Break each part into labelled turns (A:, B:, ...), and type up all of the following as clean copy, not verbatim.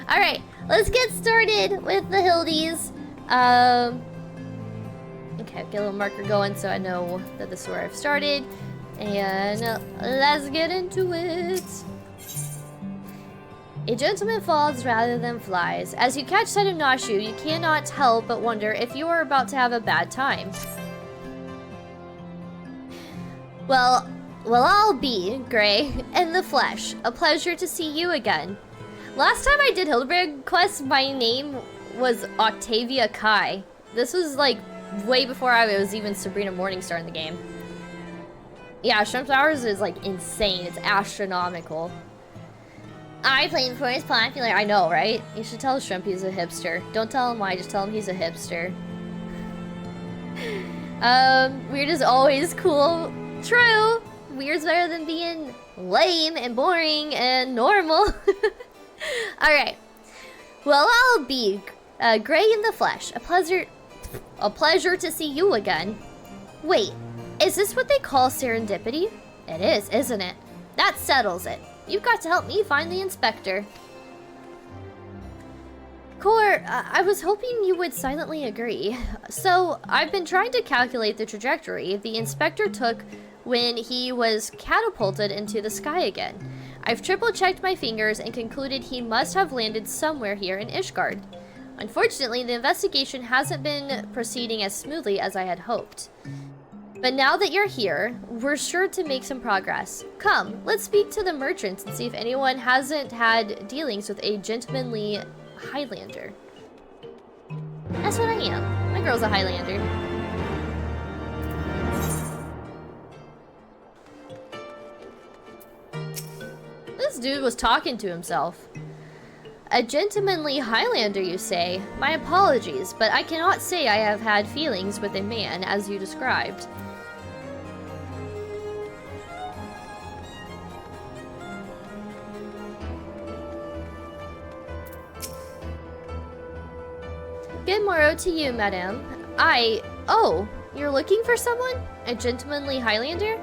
A: Alright, let's get started with the Hildies. Okay, get a little marker going so I know that this is where I've started. And let's get into it. A gentleman falls rather than flies. As you catch sight of Nashu, you cannot help but wonder if you are about to have a bad time. Well, I'll be, Gray, in the flesh. A pleasure to see you again. Last time I did Hildebrand quest, my name was Octavia Kai. This was like way before I was even Sabrina Morningstar in the game. Yeah, Shrimp Hours is like insane. It's astronomical. I played before it's popular. I know, right? You should tell Shrimp he's a hipster. Don't tell him why, just tell him he's a hipster. Weird is always cool. True. Weird's better than being lame and boring and normal. Alright. Well, I'll be Gray in the flesh. A pleasure to see you again. Wait, is this what they call serendipity? It is, isn't it? That settles it. You've got to help me find the inspector. Core, I was hoping you would silently agree. So, I've been trying to calculate the trajectory the inspector took when he was catapulted into the sky again. I've triple-checked my fingers and concluded he must have landed somewhere here in Ishgard. Unfortunately, the investigation hasn't been proceeding as smoothly as I had hoped. But now that you're here, we're sure to make some progress. Come, let's speak to the merchants and see if anyone hasn't had dealings with a gentlemanly Highlander. That's what I am. My girl's a Highlander. This dude was talking to himself. A gentlemanly Highlander, you say? My apologies, but I cannot say I have had feelings with a man as you described. Good morrow to you, madame. Oh, you're looking for someone? A gentlemanly Highlander?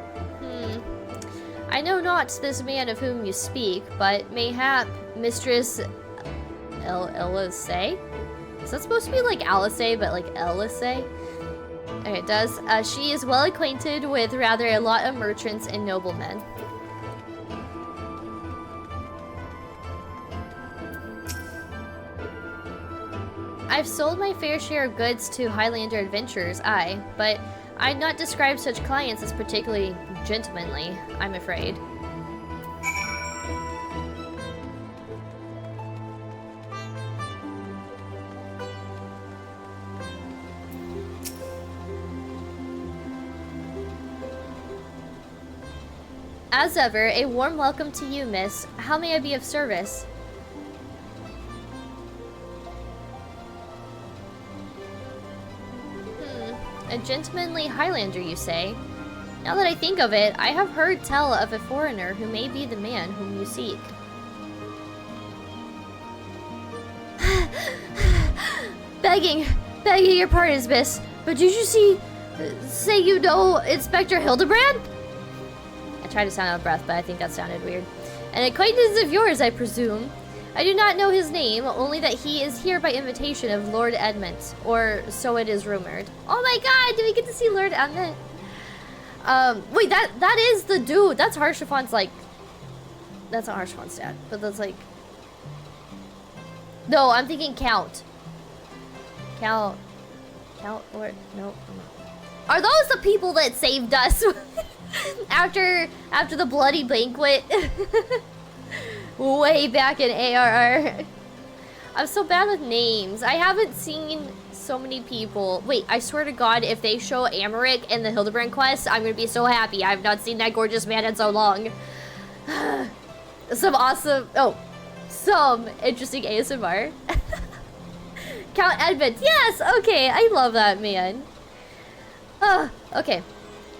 A: I know not this man of whom you speak, but mayhap Mistress Alice? Is that supposed to be like Alice, but like Alice? Okay, it does. She is well acquainted with rather a lot of merchants and noblemen. I've sold my fair share of goods to Highlander adventurers, but I'd not describe such clients as particularly gentlemanly, I'm afraid. As ever, a warm welcome to you, miss. How may I be of service? A gentlemanly Highlander, you say? Now that I think of it, I have heard tell of a foreigner who may be the man whom you seek. Begging your pardon, miss, but did you say you know Inspector Hildebrand? I tried to sound out of breath, but I think that sounded weird. An acquaintance of yours, I presume. I do not know his name, only that he is here by invitation of Lord Edmund, or so it is rumored. Oh my god, do we get to see Lord Edmund? Wait, that is the dude. That's Harshafon's, like... That's not Harshafon's dad, but that's like... No, I'm thinking Count. Count, or... No. Are those the people that saved us after the bloody banquet? Way back in ARR. I'm so bad with names. I haven't seen so many people. Wait, I swear to God, if they show Amaric in the Hildebrand quest, I'm gonna be so happy. I've not seen that gorgeous man in so long. Some interesting ASMR. Count Edmund. Yes, okay, I love that man. Okay.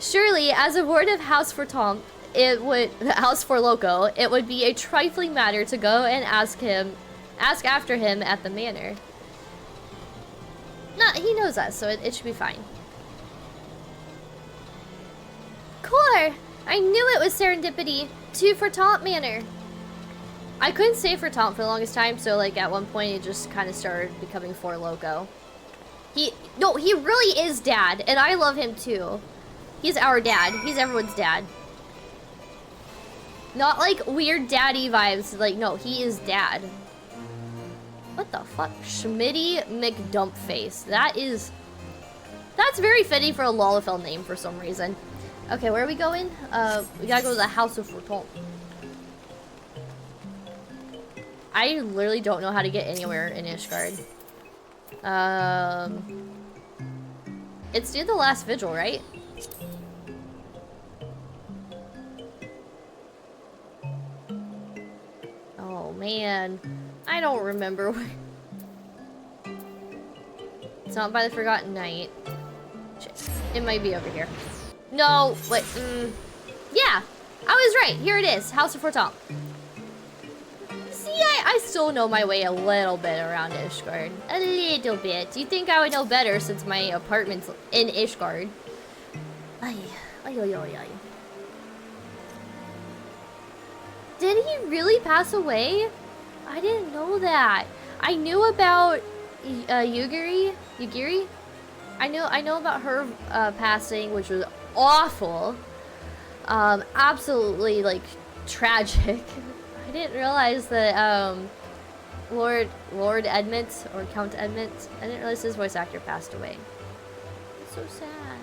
A: Surely, as a ward of House for Tom, House for Loco, it would be a trifling matter to go and ask after him at the manor. No, he knows us, so it should be fine. Core! I knew it was serendipity. 2 for Taunt Manor. I couldn't say for Tom for the longest time, so like at one point it just kind of started becoming For Loco. No, he really is dad, and I love him too. He's our dad. He's everyone's dad. Not like weird daddy vibes, like no, he is dad. What the fuck? Schmitty McDumpface. That's very fitting for a Lalafell name for some reason. Okay, where are we going? We gotta go to the House of Forton. I literally don't know how to get anywhere in Ishgard. It's near the last vigil, right? Oh man, I don't remember. It's not by the Forgotten Night. Shit. It might be over here. No, wait, yeah, I was right. Here it is, House of Forton. See, I still know my way a little bit around Ishgard. A little bit. You'd think I would know better since my apartment's in Ishgard. Ay, ay, ay, ay, ay. Did he really pass away? I didn't know that. I knew about Yugiri. I know about her passing, which was awful. Absolutely like tragic. I didn't realize that Lord Edmund or Count Edmund. I didn't realize his voice actor passed away. It's so sad.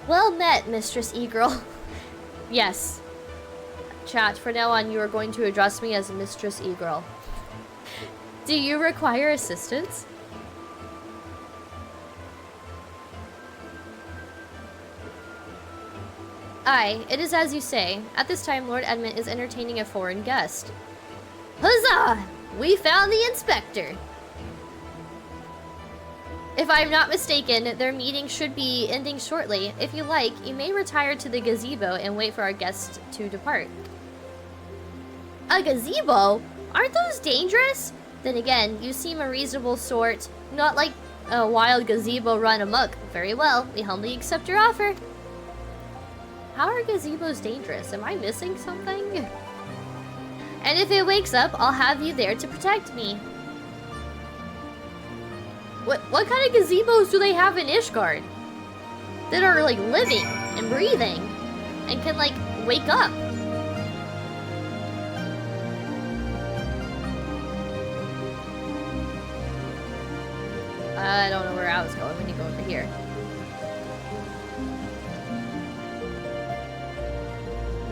A: Well met, Mistress E-Girl. Yes. Chat, from now on you are going to address me as Mistress E-Girl. Do you require assistance? Aye, it is as you say. At this time, Lord Edmund is entertaining a foreign guest. Huzzah! We found the inspector! If I am not mistaken, their meeting should be ending shortly. If you like, you may retire to the gazebo and wait for our guest to depart. A gazebo? Aren't those dangerous? Then again, you seem a reasonable sort. Not like a wild gazebo run amok. Very well, we humbly accept your offer. How are gazebos dangerous? Am I missing something? And if it wakes up, I'll have you there to protect me. What kind of gazebos do they have in Ishgard? That are like living and breathing and can like wake up? I don't know where I was going. We need to go over here.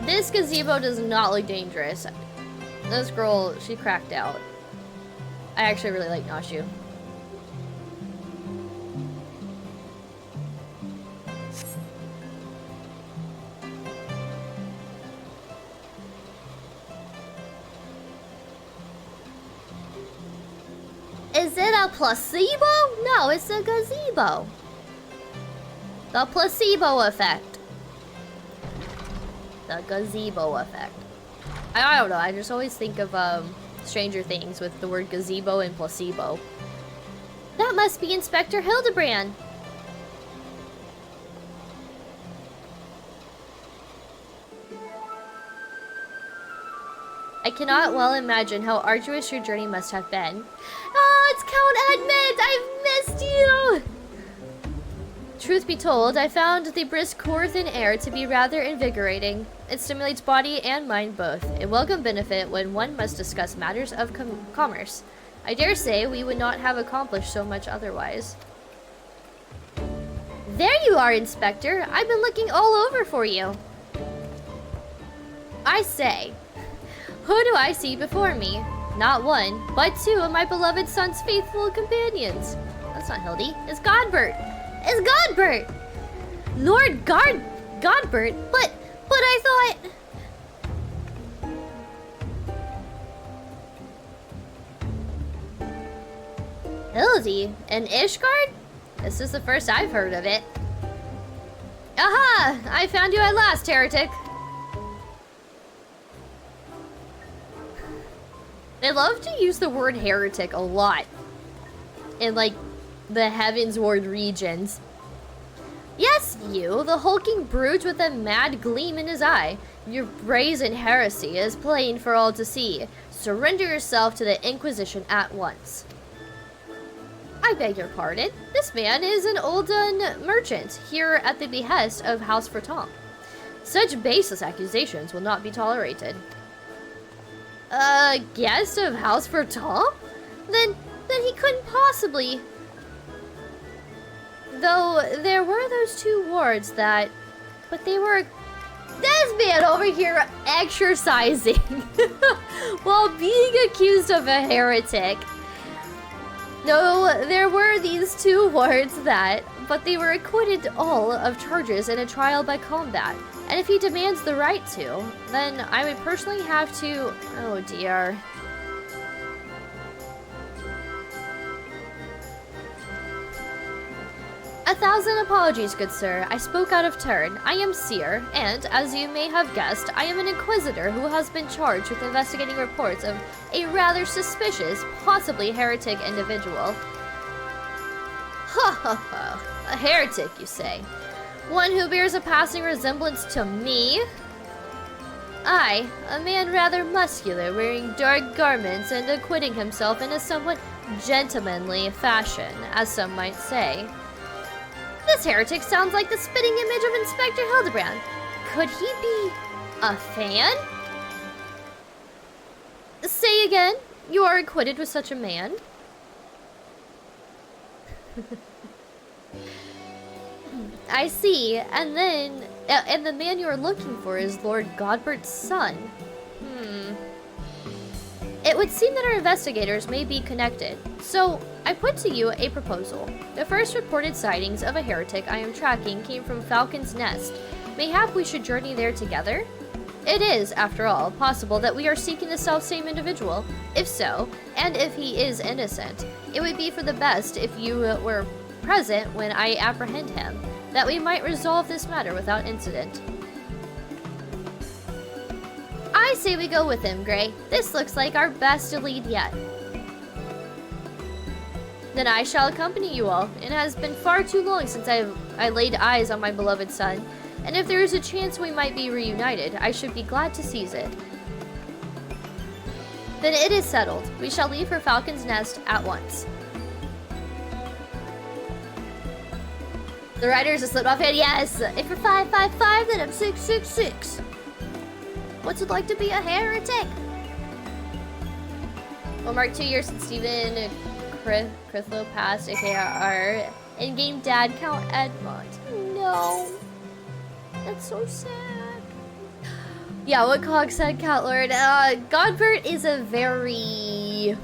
A: This gazebo does not look dangerous. This girl, she cracked out. I actually really like Nashu. Is it a placebo? No, it's a gazebo. The placebo effect. The gazebo effect. I don't know, I just always think of Stranger Things with the word gazebo and placebo. That must be Inspector Hildebrand. I cannot well imagine how arduous your journey must have been. Oh, it's Count Edmund! I've missed you! Truth be told, I found the brisk Corthan air to be rather invigorating. It stimulates body and mind both, a welcome benefit when one must discuss matters of commerce. I dare say we would not have accomplished so much otherwise. There you are, Inspector. I've been looking all over for you. I say, who do I see before me? Not one, but two of my beloved son's faithful companions. That's not Hildy. It's Godbert. It's Godbert! Lord Godbert? But I thought... Hildy? In Ishgard? This is the first I've heard of it. Aha! I found you at last, heretic. They love to use the word heretic a lot. In, like, the Heavensward regions. Yeah, Yes, you, the hulking brute with a mad gleam in his eye. Your brazen heresy is plain for all to see. Surrender yourself to the Inquisition at once. I beg your pardon. This man is an Olden merchant, here at the behest of House Freton. Such baseless accusations will not be tolerated. A guest of House Freton? Then he couldn't possibly... Though there were those two wards that... But they were... This man over here exercising while being accused of a heretic. No, there were these two wards that... But they were acquitted all of charges in a trial by combat. And if he demands the right to, then I would personally have to... Oh dear. A thousand apologies, good sir. I spoke out of turn. I am Seer, and, as you may have guessed, I am an inquisitor who has been charged with investigating reports of a rather suspicious, possibly heretic individual. Ha ha ha. A heretic, you say? One who bears a passing resemblance to me? I, a man rather muscular, wearing dark garments and acquitting himself in a somewhat gentlemanly fashion, as some might say. This heretic sounds like the spitting image of Inspector Hildebrand. Could he be a fan? Say again, you are acquitted with such a man? I see, and then, and the man you are looking for is Lord Godbert's son. It would seem that our investigators may be connected, so I put to you a proposal. The first reported sightings of a heretic I am tracking came from Falcon's Nest. Mayhap we should journey there together? It is, after all, possible that we are seeking the self-same individual. If so, and if he is innocent, it would be for the best if you were present when I apprehend him, that we might resolve this matter without incident. I say we go with him, Gray. This looks like our best lead yet. Then I shall accompany you all. It has been far too long since I laid eyes on my beloved son, and if there is a chance we might be reunited, I should be glad to seize it. Then it is settled. We shall leave for Falcon's Nest at once. The riders just slipped off hand. Yes! If you're 555, then I'm 666. What's it like to be a heretic? Well, mark 2 years since Stephen Crithlow passed, aka our in-game dad, Count Edmond. No. That's so sad. Yeah, what Cog said, Cat Lord. Godbert is a very...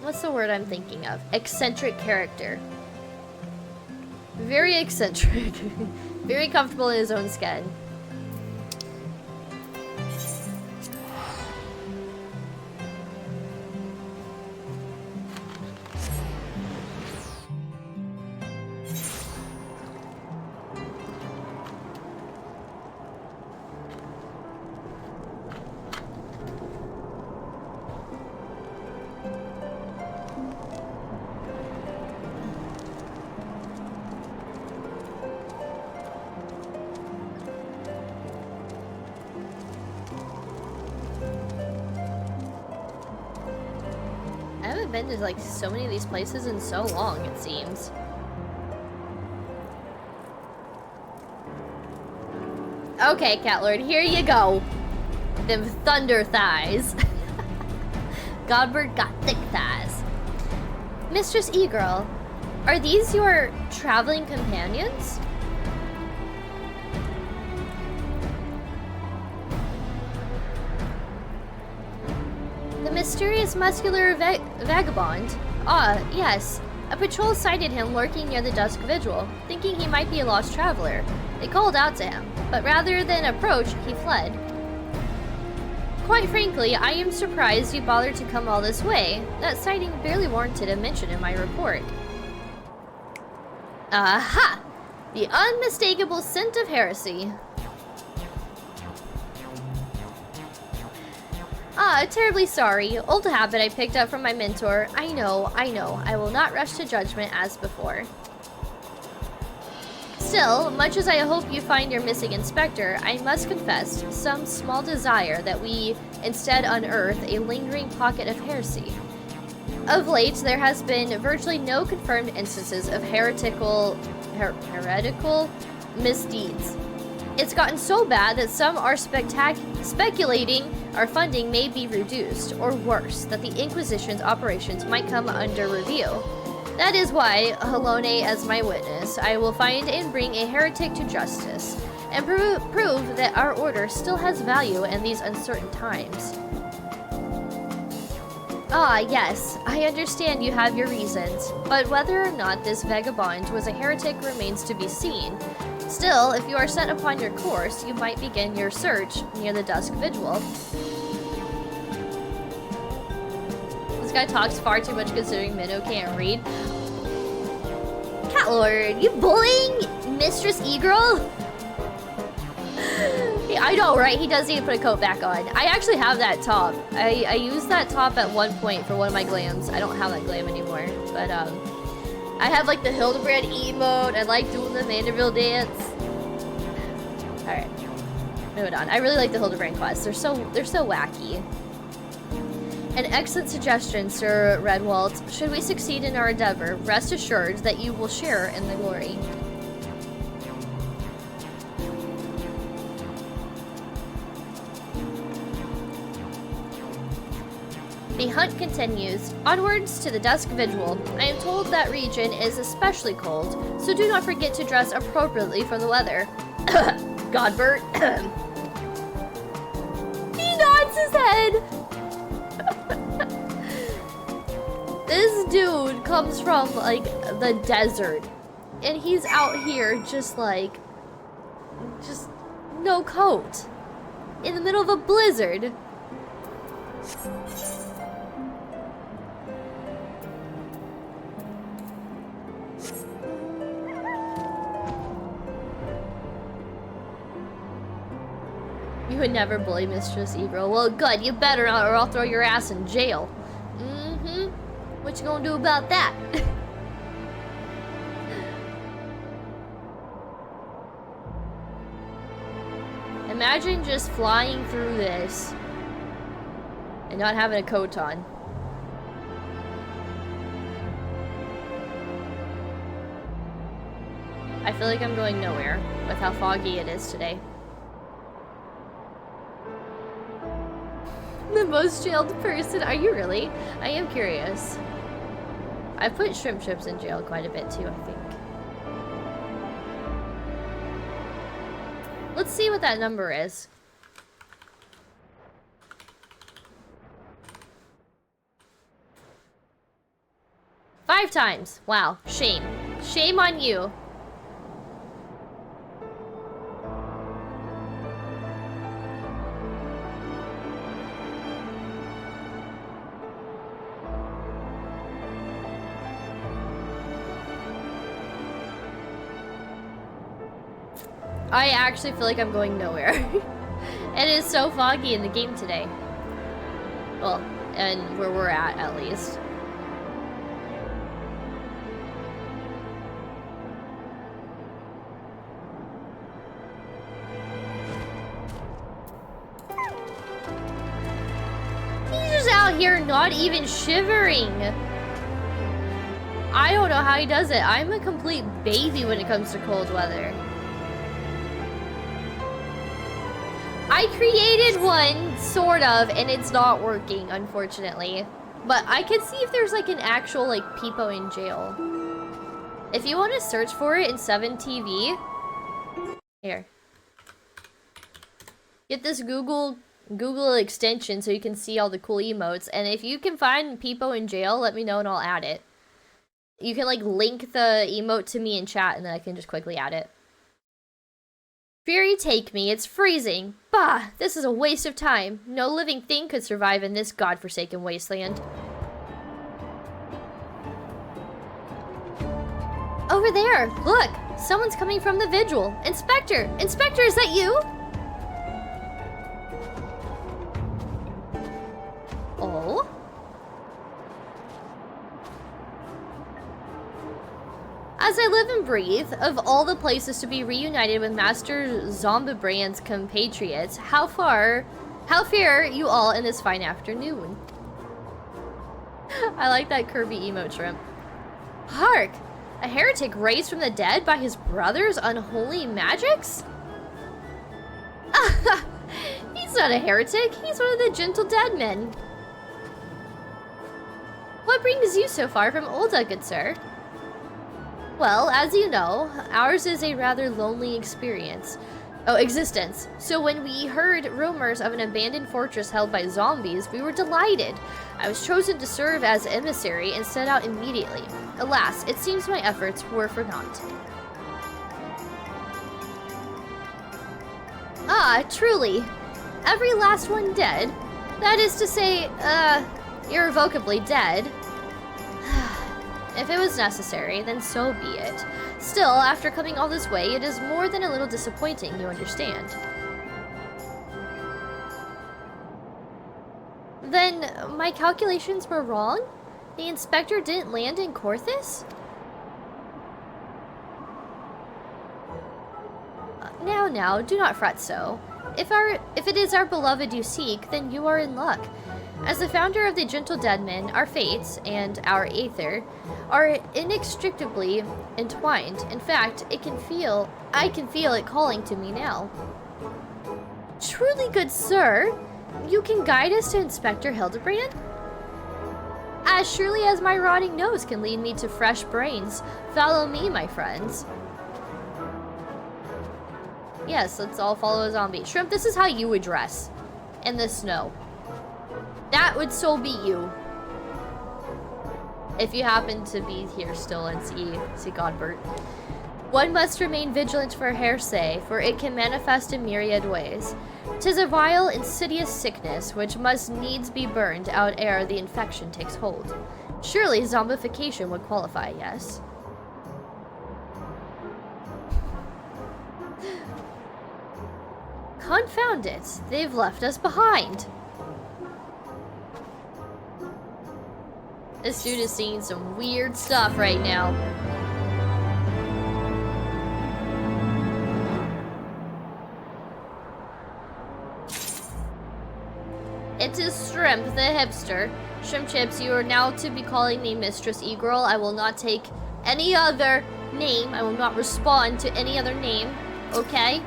A: What's the word I'm thinking of? Eccentric character. Very eccentric. Very comfortable in his own skin. Been to like so many of these places in so long, it seems. Okay, Cat Lord, here you go. Them thunder thighs. Godbert got thick thighs. Mistress E-Girl, are these your traveling companions? The mysterious muscular vagabond? Ah, yes. A patrol sighted him lurking near the dusk vigil, thinking he might be a lost traveler. They called out to him, but rather than approach, he fled. Quite frankly, I am surprised you bothered to come all this way. That sighting barely warranted a mention in my report. Aha! The unmistakable scent of heresy. Ah, terribly sorry. Old habit I picked up from my mentor. I know. I will not rush to judgment as before. Still, much as I hope you find your missing inspector, I must confess some small desire that we instead unearth a lingering pocket of heresy. Of late, there has been virtually no confirmed instances of heretical misdeeds. It's gotten so bad that some are speculating our funding may be reduced, or worse, that the Inquisition's operations might come under review. That is why, Halone as my witness, I will find and bring a heretic to justice, and prove that our order still has value in these uncertain times. Ah, yes, I understand you have your reasons, but whether or not this vagabond was a heretic remains to be seen. Still, if you are set upon your course, you might begin your search near the Dusk Vigil. This guy talks far too much considering Minnow can't read. Cat Lord, you bullying Mistress E-Girl? Yeah, I know, right? He does need to put a coat back on. I actually have that top. I used that top at one point for one of my glams. I don't have that glam anymore, but I have like the Hildebrand emote. I like doing the Vanderbilt dance. All right, moving on. I really like the Hildebrand quests. They're so wacky. An excellent suggestion, Sir Redwalt. Should we succeed in our endeavor, rest assured that you will share in the glory. The hunt continues. Onwards to the Dusk Vigil. I am told that region is especially cold, so do not forget to dress appropriately for the weather. Godbert. He nods his head. This dude comes from, like, the desert. And he's out here just no coat. In the middle of a blizzard. You would never bully Mistress E-Girl. Well, good. You better not, or I'll throw your ass in jail. Mm-hmm. What you gonna do about that? Imagine just flying through this and not having a coat on. I feel like I'm going nowhere with how foggy it is today. The most jailed person? Are you really? I am curious. I've put shrimp chips in jail quite a bit too, I think. Let's see what that number is. 5 times. Wow. Shame. Shame on you. I actually feel like I'm going nowhere. It is so foggy in the game today. Well, and where we're at least. He's just out here not even shivering. I don't know how he does it. I'm a complete baby when it comes to cold weather. I created one, sort of, and it's not working, unfortunately. But I could see if there's like an actual like peepo in jail. If you want to search for it in 7TV, here. Get this Google extension so you can see all the cool emotes. And if you can find peepo in jail, let me know and I'll add it. You can like link the emote to me in chat and then I can just quickly add it. Fury take me, it's freezing. Bah, this is a waste of time. No living thing could survive in this godforsaken wasteland. Over there, look! Someone's coming from the vigil. Inspector! Inspector, is that you? Oh? As I live and breathe, of all the places to be reunited with Master Zombibrand's compatriots, how fare you all in this fine afternoon? I like that Kirby emote shrimp. Hark! A heretic raised from the dead by his brother's unholy magics? He's not a heretic, he's one of the gentle dead men. What brings you so far from Olda, good sir? Well, as you know, ours is a rather lonely existence. So when we heard rumors of an abandoned fortress held by zombies, we were delighted. I was chosen to serve as emissary and set out immediately. Alas, it seems my efforts were for naught. Ah, truly. Every last one dead. That is to say, irrevocably dead. If it was necessary, then so be it. Still, after coming all this way, it is more than a little disappointing, you understand. Then, my calculations were wrong? The inspector didn't land in Corthus? Now, do not fret so. If it is our beloved you seek, then you are in luck. As the founder of the Gentle Deadmen, our fates, and our aether, are inextricably entwined. In fact, I can feel it calling to me now. Truly, good sir, you can guide us to Inspector Hildebrand? As surely as my rotting nose can lead me to fresh brains, follow me, my friends. Yes, let's all follow a zombie. Shrimp, this is how you would dress in the snow. That would so be you. If you happen to be here still and see Godbert. One must remain vigilant for heresy, for it can manifest in myriad ways. 'Tis a vile, insidious sickness which must needs be burned out ere the infection takes hold. Surely zombification would qualify, yes? Confound it, they've left us behind. This dude is seeing some weird stuff right now. It is Shrimp, the hipster. Shrimp Chips, you are now to be calling me Mistress E-Girl. I will not take any other name. I will not respond to any other name. Okay?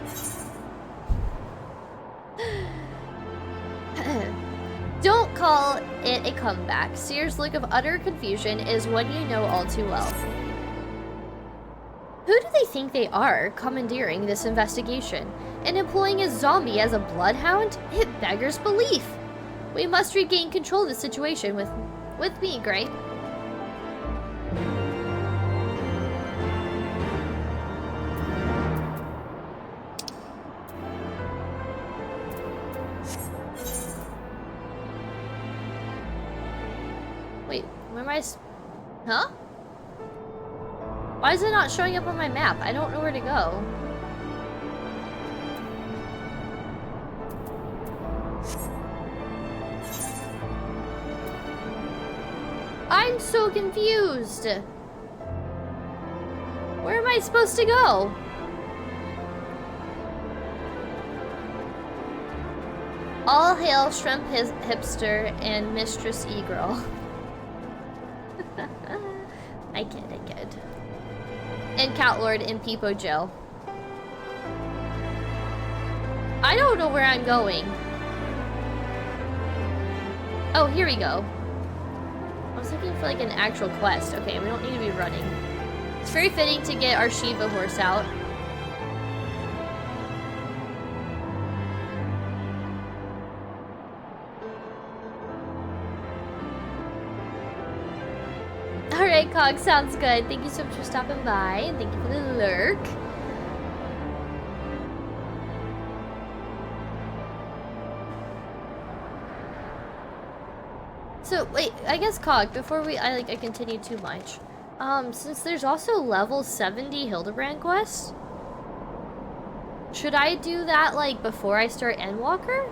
A: Don't call it a comeback. Sear's look of utter confusion is one you know all too well. Who do they think they are, commandeering this investigation? And employing a zombie as a bloodhound? It beggars belief. We must regain control of the situation with me, Gray. Wait, where am I? Huh? Why is it not showing up on my map? I don't know where to go. I'm so confused. Where am I supposed to go? All hail Shrimp Hipster and Mistress E-Girl. I kid. And Catlord and Peepo Joe. I don't know where I'm going. Oh, here we go. I was looking for like an actual quest. Okay, we don't need to be running. It's very fitting to get our Shiva horse out. Alright, Cog, sounds good. Thank you so much for stopping by, and thank you for the lurk. So, wait, I guess, Cog, before I continue too much, since there's also level 70 Hildebrand quests, should I do that, like, before I start Endwalker?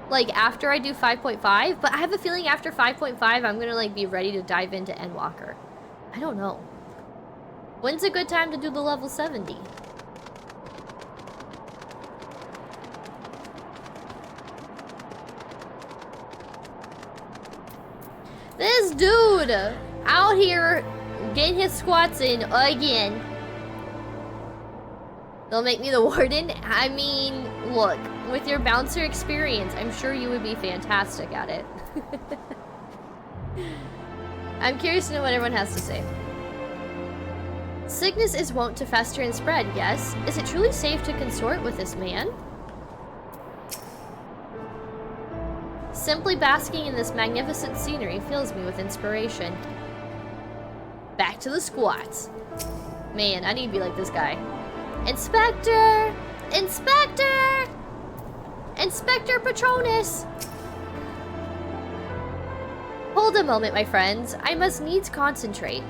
A: Like, after I do 5.5? But I have a feeling after 5.5, I'm gonna, like, be ready to dive into Endwalker. I don't know. When's a good time to do the level 70? This dude out here getting his squats in again. They'll make me the warden? I mean, look, with your bouncer experience, I'm sure you would be fantastic at it. I'm curious to know what everyone has to say. Sickness is wont to fester and spread, yes. Is it truly safe to consort with this man? Simply basking in this magnificent scenery fills me with inspiration. Back to the squats. Man, I need to be like this guy. Inspector! Inspector! Inspector Patronus! Hold a moment, my friends. I must needs concentrate.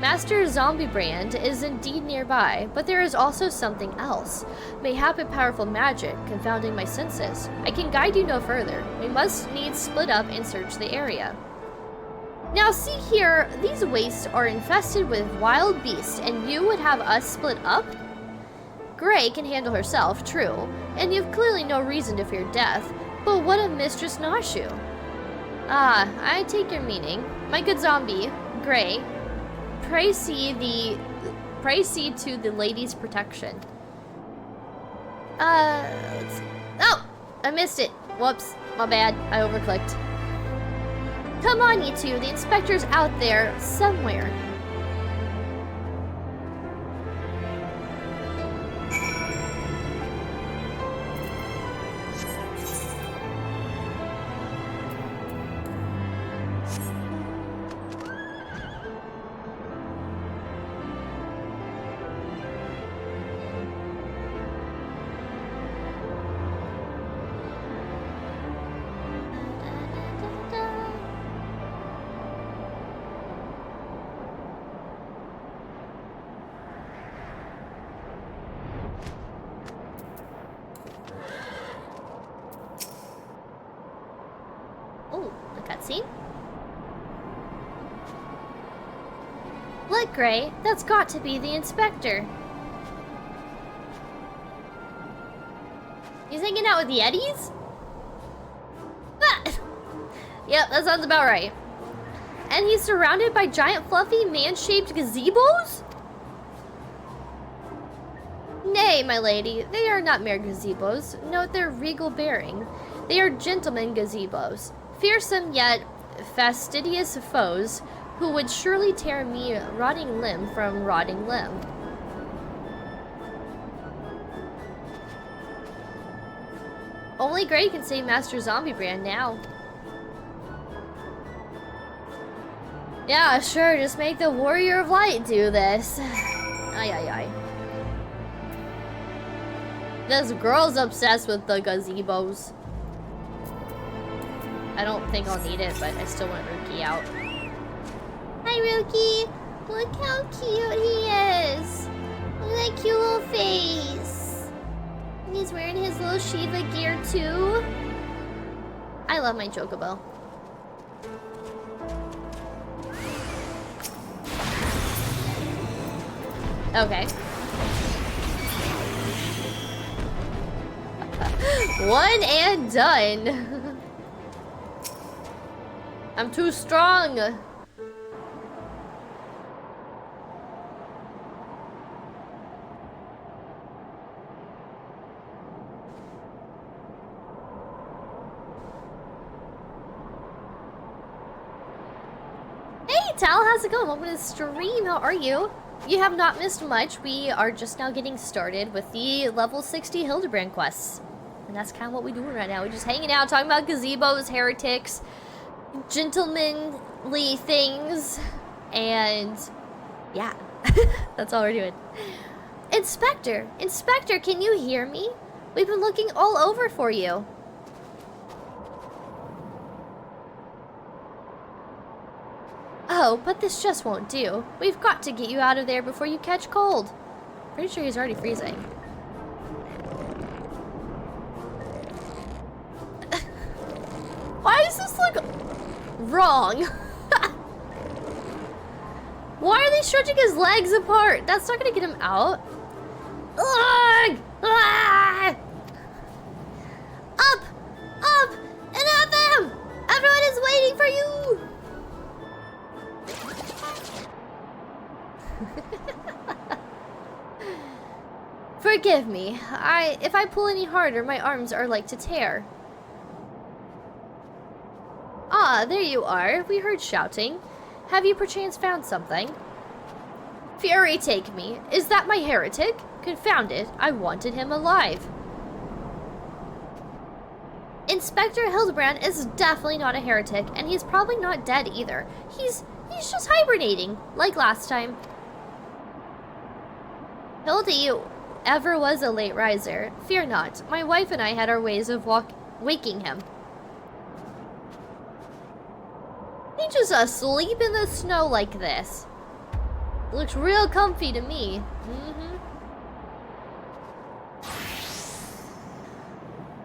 A: Master Zombiebrand is indeed nearby, but there is also something else. Mayhap a powerful magic, confounding my senses. I can guide you no further. We must needs split up and search the area. Now see here, these wastes are infested with wild beasts, and you would have us split up? Gray can handle herself, true, and you've clearly no reason to fear death, but what of Mistress Nashu? Ah, I take your meaning. My good zombie, Gray, pray see to the lady's protection. Oh! I missed it. Whoops, my bad. I overclicked. Come on, you two. The inspector's out there somewhere. Look, Gray, that's got to be the inspector. He's hanging out with Yetis? Ah! Yep, that sounds about right. And he's surrounded by giant, fluffy, man-shaped gazebos? Nay, my lady, they are not mere gazebos. Note their regal bearing. They are gentlemen gazebos. Fearsome yet fastidious foes who would surely tear me rotting limb from rotting limb. Only Gray can save Master Zombiebrand now. Yeah, sure, just make the Warrior of Light do this. Ay, ay, ay. This girl's obsessed with the gazebos. I don't think I'll need it, but I still want Rookie out. Hi, Rookie. Look how cute he is. Look at that cute little face. And he's wearing his little Shiva gear, too. I love my Chocobo. Okay. One and done. I'm too strong. Tal, how's it going? Welcome to the stream. How are you? You have not missed much. We are just now getting started with the level 60 Hildebrand quests. And that's kind of what we're doing right now. We're just hanging out, talking about gazebos, heretics, gentlemanly things, and yeah, that's all we're doing. Inspector! Inspector, can you hear me? We've been looking all over for you. Oh, but this just won't do. We've got to get you out of there before you catch cold. Pretty sure he's already freezing. Why does this look wrong? Why are they stretching his legs apart? That's not gonna get him out. Ugh! Ah! Up! Up! And at them! Everyone is waiting for you! Forgive me. If I pull any harder, my arms are like to tear. Ah, there you are. We heard shouting. Have you perchance found something? Fury take me. Is that my heretic? Confound it, I wanted him alive. Inspector Hildebrand is definitely not a heretic, and he's probably not dead either. He's just hibernating, like last time. Hildy ever was a late riser. Fear not, my wife and I had our ways of waking him. He's just asleep in the snow like this. Looks real comfy to me.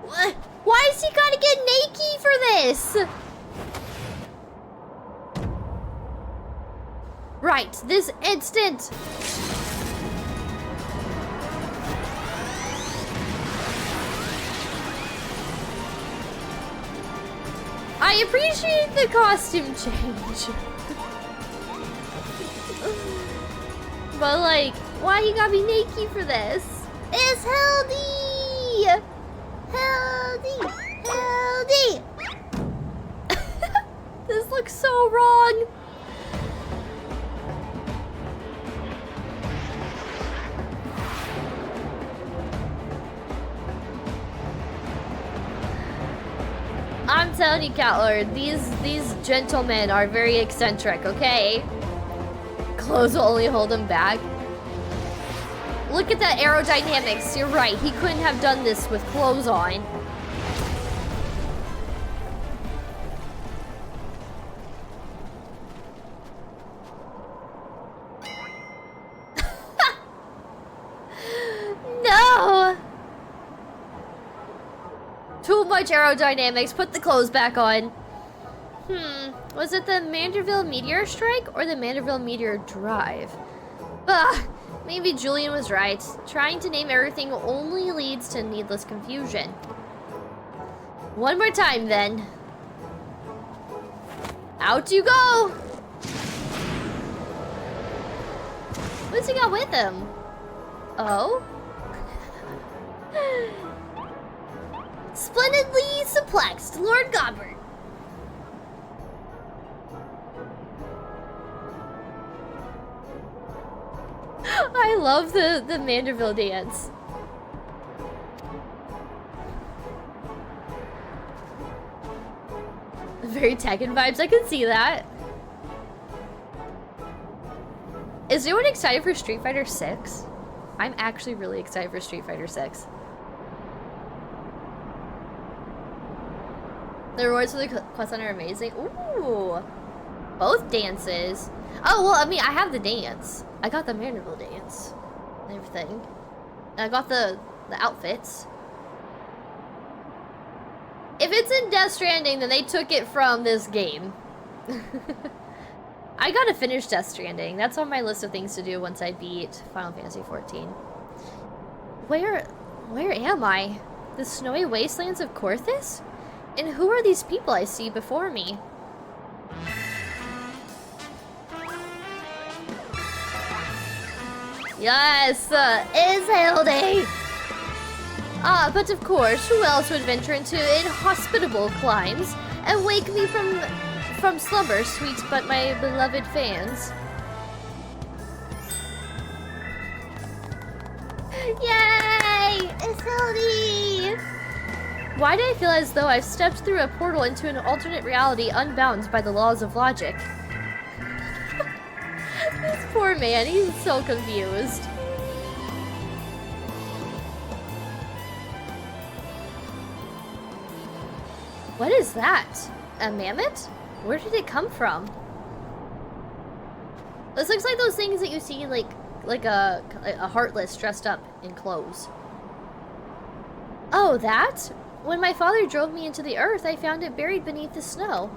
A: What? Why is he gotta get naked for this? Right, this instant. I appreciate the costume change. But like, why you gotta be naked for this? It's Hildy! Hildy! Hildy! This looks so wrong. I'm telling you, Catlord, these gentlemen are very eccentric, okay? Clothes will only hold him back. Look at that aerodynamics. You're right. He couldn't have done this with clothes on. No! Too much aerodynamics. Put the clothes back on. Was it the Manderville Meteor Strike or the Manderville Meteor Drive? Ugh, maybe Julian was right. Trying to name everything only leads to needless confusion. One more time, then. Out you go! What's he got with him? Oh? Splendidly suplexed, Lord Gobbert. I love the Manderville dance. Very Tekken vibes, I can see that. Is anyone excited for Street Fighter 6? I'm actually really excited for Street Fighter 6. The rewards for the quest line are amazing. Ooh, both dances. Oh, well, I mean, I have the dance. I got the Manderville dance and everything. And I got the outfits. If it's in Death Stranding, then they took it from this game. I gotta finish Death Stranding. That's on my list of things to do once I beat Final Fantasy XIV. Where am I? The snowy wastelands of Korthus? And who are these people I see before me? Yes, it's Hildy! Ah, but of course, who else would venture into inhospitable climes and wake me from slumber, sweet but my beloved fans? Yay! It's Hildy! Why do I feel as though I've stepped through a portal into an alternate reality unbound by the laws of logic? This poor man, he's so confused. What is that? A mammoth? Where did it come from? This looks like those things that you see like a heartless dressed up in clothes. Oh, that? When my father drove me into the earth, I found it buried beneath the snow.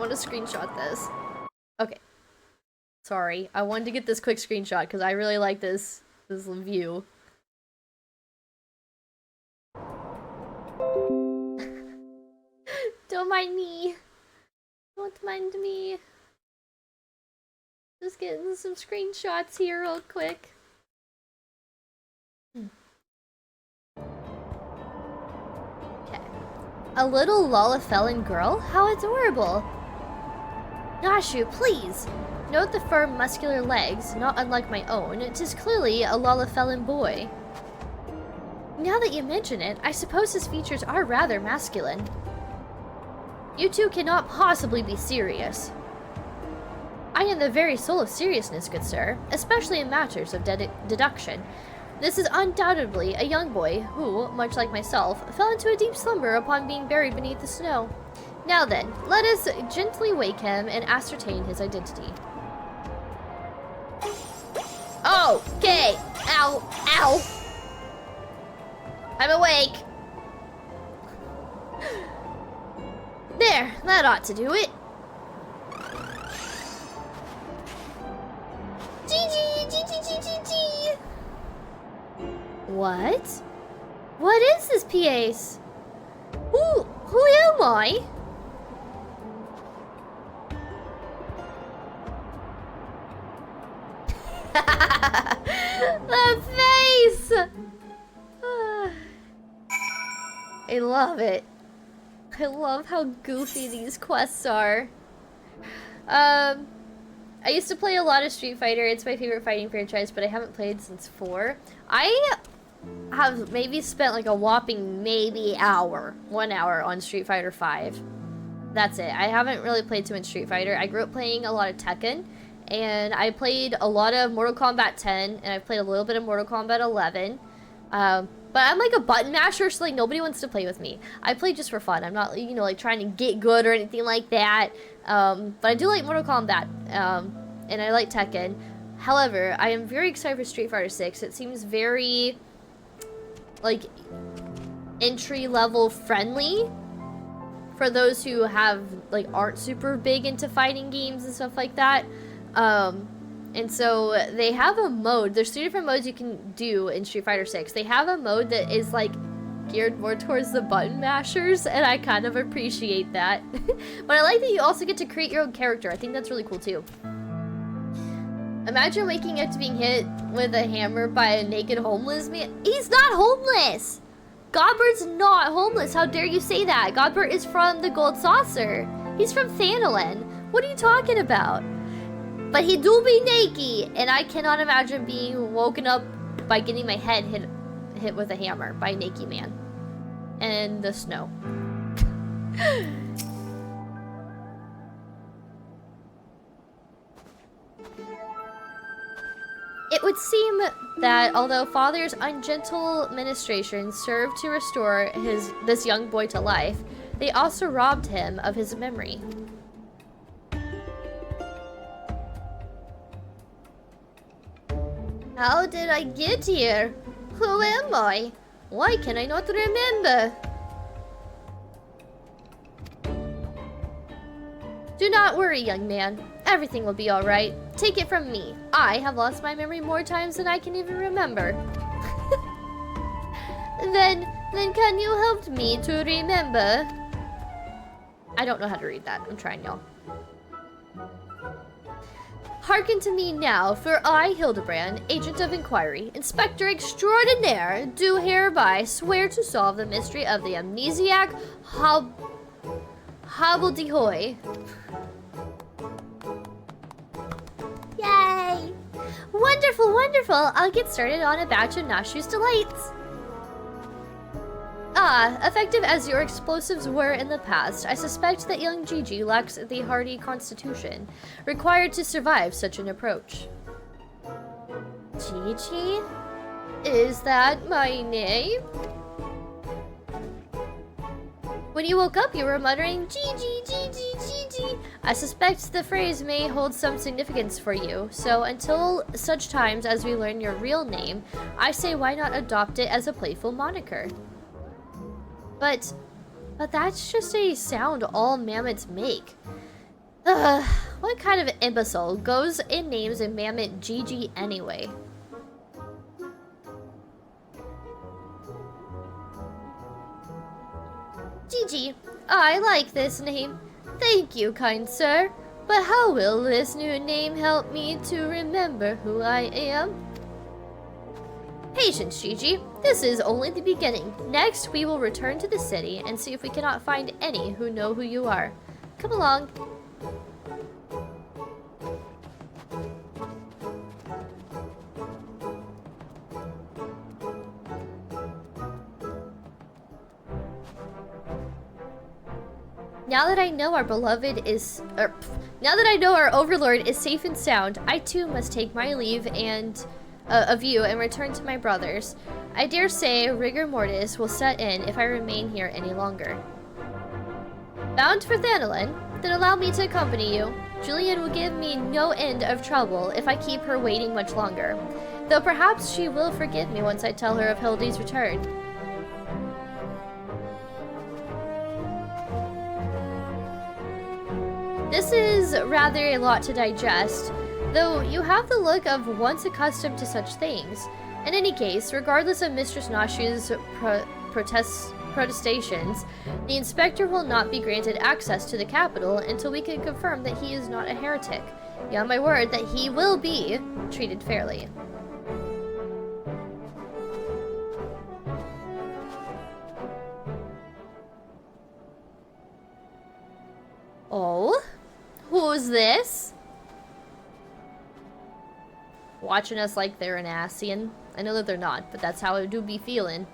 A: want to screenshot this. Okay. Sorry, I wanted to get this quick screenshot because I really like this view. Don't mind me. Don't mind me. Just getting some screenshots here real quick. Okay. A little Lalafellan girl? How adorable! Nashu, please! Note the firm, muscular legs, not unlike my own. 'Tis clearly a Lalafellan boy. Now that you mention it, I suppose his features are rather masculine. You two cannot possibly be serious. I am the very soul of seriousness, good sir, especially in matters of deduction. This is undoubtedly a young boy who, much like myself, fell into a deep slumber upon being buried beneath the snow. Now then, let us gently wake him and ascertain his identity. Oh, okay. Ow, ow. I'm awake. There, that ought to do it. GG. What? What is this place? Who am I? The face! I love it. I love how goofy these quests are. I used to play a lot of Street Fighter. It's my favorite fighting franchise, but I haven't played since 4. I have maybe spent like a whopping 1 hour on Street Fighter V. That's it. I haven't really played too much Street Fighter. I grew up playing a lot of Tekken, and I played a lot of Mortal Kombat 10, and I played a little bit of Mortal Kombat 11. But I'm like a button masher, so like nobody wants to play with me. I play just for fun. I'm not, you know, like trying to get good or anything like that. But I do like Mortal Kombat, and I like Tekken. However, I am very excited for Street Fighter 6. It seems very, like, entry-level friendly for those who have, like, aren't super big into fighting games and stuff like that. And so they have a mode. There's 3 different modes you can do in Street Fighter 6. They have a mode that is like geared more towards the button mashers, and I kind of appreciate that. But I like that you also get to create your own character. I think that's really cool too. Imagine waking up to being hit with a hammer by a naked homeless man. He's not homeless! Godbird's not homeless. How dare you say that? Godbird is from the Gold Saucer. He's from Thanalan. What are you talking about? But he do be naked, and I cannot imagine being woken up by getting my head hit with a hammer by a naked man. And the snow. It would seem that although Father's ungentle ministrations served to restore this young boy to life, they also robbed him of his memory. How did I get here? Who am I? Why can I not remember? Do not worry, young man. Everything will be alright. Take it from me. I have lost my memory more times than I can even remember. Then can you help me to remember? I don't know how to read that. I'm trying, y'all. Hearken to me now, for I, Hildebrand, Agent of Inquiry, Inspector Extraordinaire, do hereby swear to solve the mystery of the amnesiac hobbledehoy. Yay! Wonderful, wonderful! I'll get started on a batch of Nashu's delights. Effective as your explosives were in the past, I suspect that young Gigi lacks the hardy constitution required to survive such an approach. Gigi? Is that my name? When you woke up, you were muttering, Gigi, Gigi, Gigi. I suspect the phrase may hold some significance for you, so until such times as we learn your real name, I say why not adopt it as a playful moniker? But that's just a sound all mammoths make. Ugh, what kind of imbecile goes and names a mammoth Gigi anyway? Gigi, I like this name. Thank you, kind sir. But how will this new name help me to remember who I am? Patience, Gigi. This is only the beginning. Next, we will return to the city and see if we cannot find any who know who you are. Come along. Now that I know our beloved is, now that I know our overlord is safe and sound, I too must take my leave of you and return to my brothers. I dare say rigor mortis will set in if I remain here any longer. Bound for Thanalin? Then allow me to accompany you. Julian will give me no end of trouble if I keep her waiting much longer. Though perhaps she will forgive me once I tell her of Hildy's return. This is rather a lot to digest, though you have the look of once accustomed to such things. In any case, regardless of Mistress Nashu's protestations, the inspector will not be granted access to the capital until we can confirm that he is not a heretic. You have my word that he will be treated fairly. Oh? Who's this? Watching us like they're an Asian. I know that they're not, but that's how I do be feeling.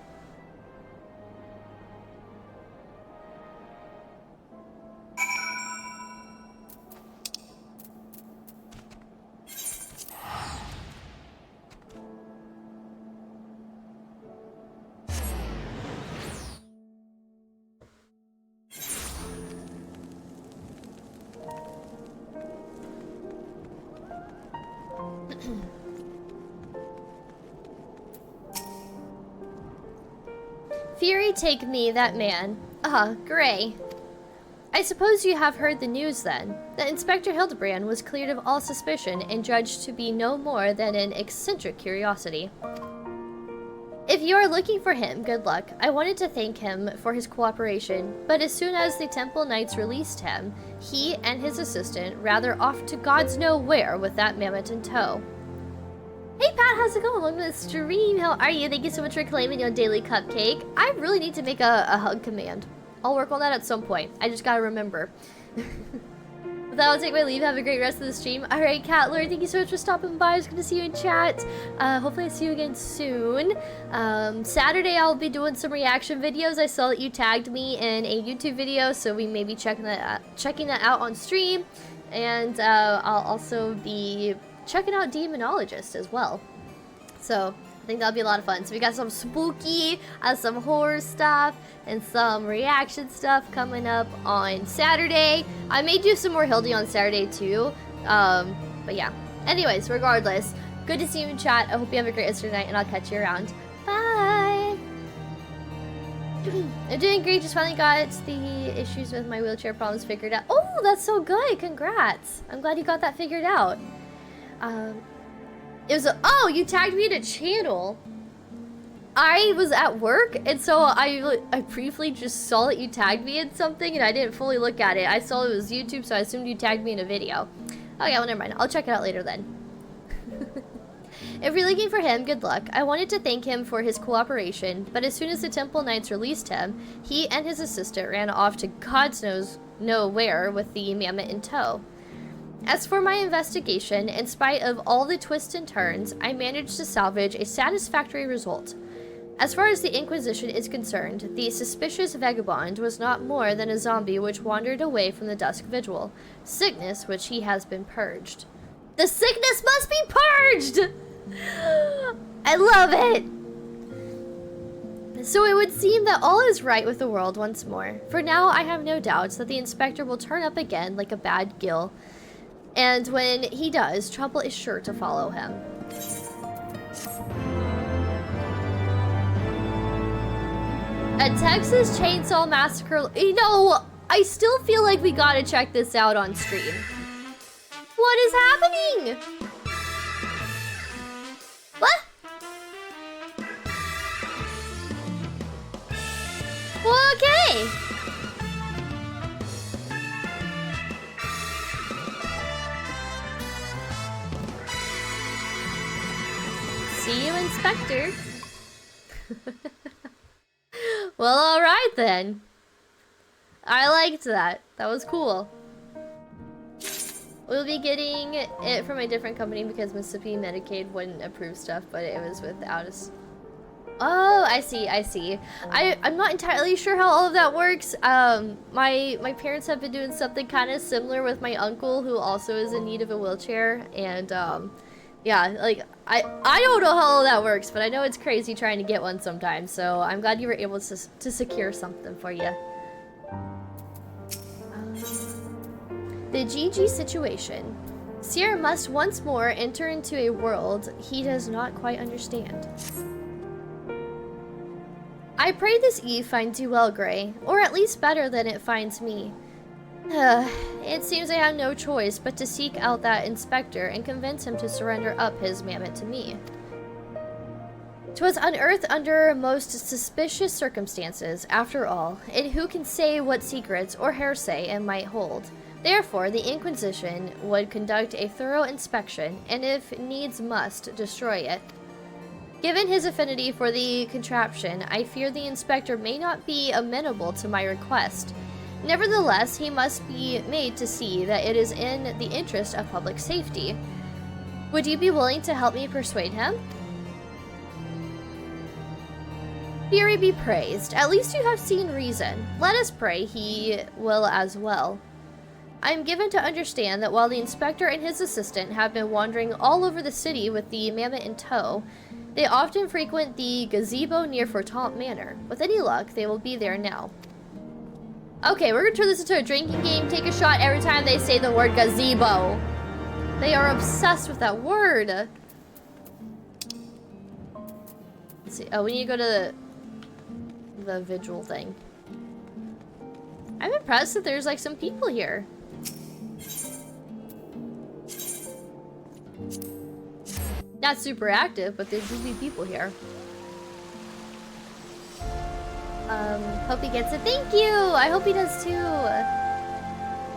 A: Fury take me, that man. Gray. I suppose you have heard the news then, that Inspector Hildebrand was cleared of all suspicion and judged to be no more than an eccentric curiosity. If you are looking for him, good luck. I wanted to thank him for his cooperation, but as soon as the Temple Knights released him, he and his assistant rather off to God's know where with that mammoth in tow. Hey Pat, how's it going? Welcome to the stream. How are you? Thank you so much for claiming your daily cupcake. I really need to make a hug command. I'll work on that at some point. I just gotta remember. With that, I'll take my leave. Have a great rest of the stream. Alright, Cat Lord, thank you so much for stopping by. It's good to see you in chat. Hopefully I see you again soon. Saturday I'll be doing some reaction videos. I saw that you tagged me in a YouTube video, so we may be checking that out on stream. And I'll also be checking out Demonologist as well. So I think that'll be a lot of fun. So we got some spooky, some horror stuff, and some reaction stuff coming up on Saturday. I may do some more Hildy on Saturday too. But yeah. Anyways, regardless, good to see you in chat. I hope you have a great rest of your night, and I'll catch you around. Bye! I'm doing great. Just finally got the issues with my wheelchair problems figured out. Oh, that's so good. Congrats. I'm glad you got that figured out. It was oh, you tagged me in a channel. I was at work, and so I briefly just saw that you tagged me in something, and I didn't fully look at it. I saw it was YouTube, so I assumed you tagged me in a video. Oh yeah, well, never mind. I'll check it out later then. If you're looking for him, good luck. I wanted to thank him for his cooperation, but as soon as the Temple Knights released him, he and his assistant ran off to God knows nowhere with the mammoth in tow. As for my investigation, in spite of all the twists and turns, I managed to salvage a satisfactory result. As far as the Inquisition is concerned, the suspicious vagabond was not more than a zombie which wandered away from the dusk vigil, sickness which he has been purged. The sickness must be purged! I love it! So it would seem that all is right with the world once more. For now, I have no doubts that the inspector will turn up again like a bad gill. And when he does, trouble is sure to follow him. A Texas Chainsaw Massacre... You know, I still feel like we gotta check this out on stream. What is happening? What? Well, okay. See you, Inspector. Well, alright then. I liked that. That was cool. We'll be getting it from a different company because Mississippi Medicaid wouldn't approve stuff, but it was without us. Oh, I see, I see. I'm not entirely sure how all of that works. My parents have been doing something kind of similar with my uncle, who also is in need of a wheelchair, and yeah, like I don't know how all that works, but I know it's crazy trying to get one sometimes. So I'm glad you were able to secure something for you. The GG situation. Sierra must once more enter into a world he does not quite understand. I pray this eve finds you well, Gray, or at least better than it finds me. It seems I have no choice but to seek out that inspector and convince him to surrender up his mammoth to me. 'Twas unearthed under most suspicious circumstances, after all, and who can say what secrets or hearsay it might hold? Therefore, the Inquisition would conduct a thorough inspection, and if needs must, destroy it. Given his affinity for the contraption, I fear the inspector may not be amenable to my request. Nevertheless, he must be made to see that it is in the interest of public safety. Would you be willing to help me persuade him? Fury be praised. At least you have seen reason. Let us pray he will as well. I am given to understand that while the inspector and his assistant have been wandering all over the city with the mammoth in tow, they often frequent the gazebo near Fortemps Manor. With any luck, they will be there now. Okay, we're gonna turn this into a drinking game. Take a shot every time they say the word gazebo. They are obsessed with that word. Let's see. Oh, we need to go to the vigil thing. I'm impressed that there's like some people here. Not super active, but there do be people here. Hope he gets it. Thank you! I hope he does too.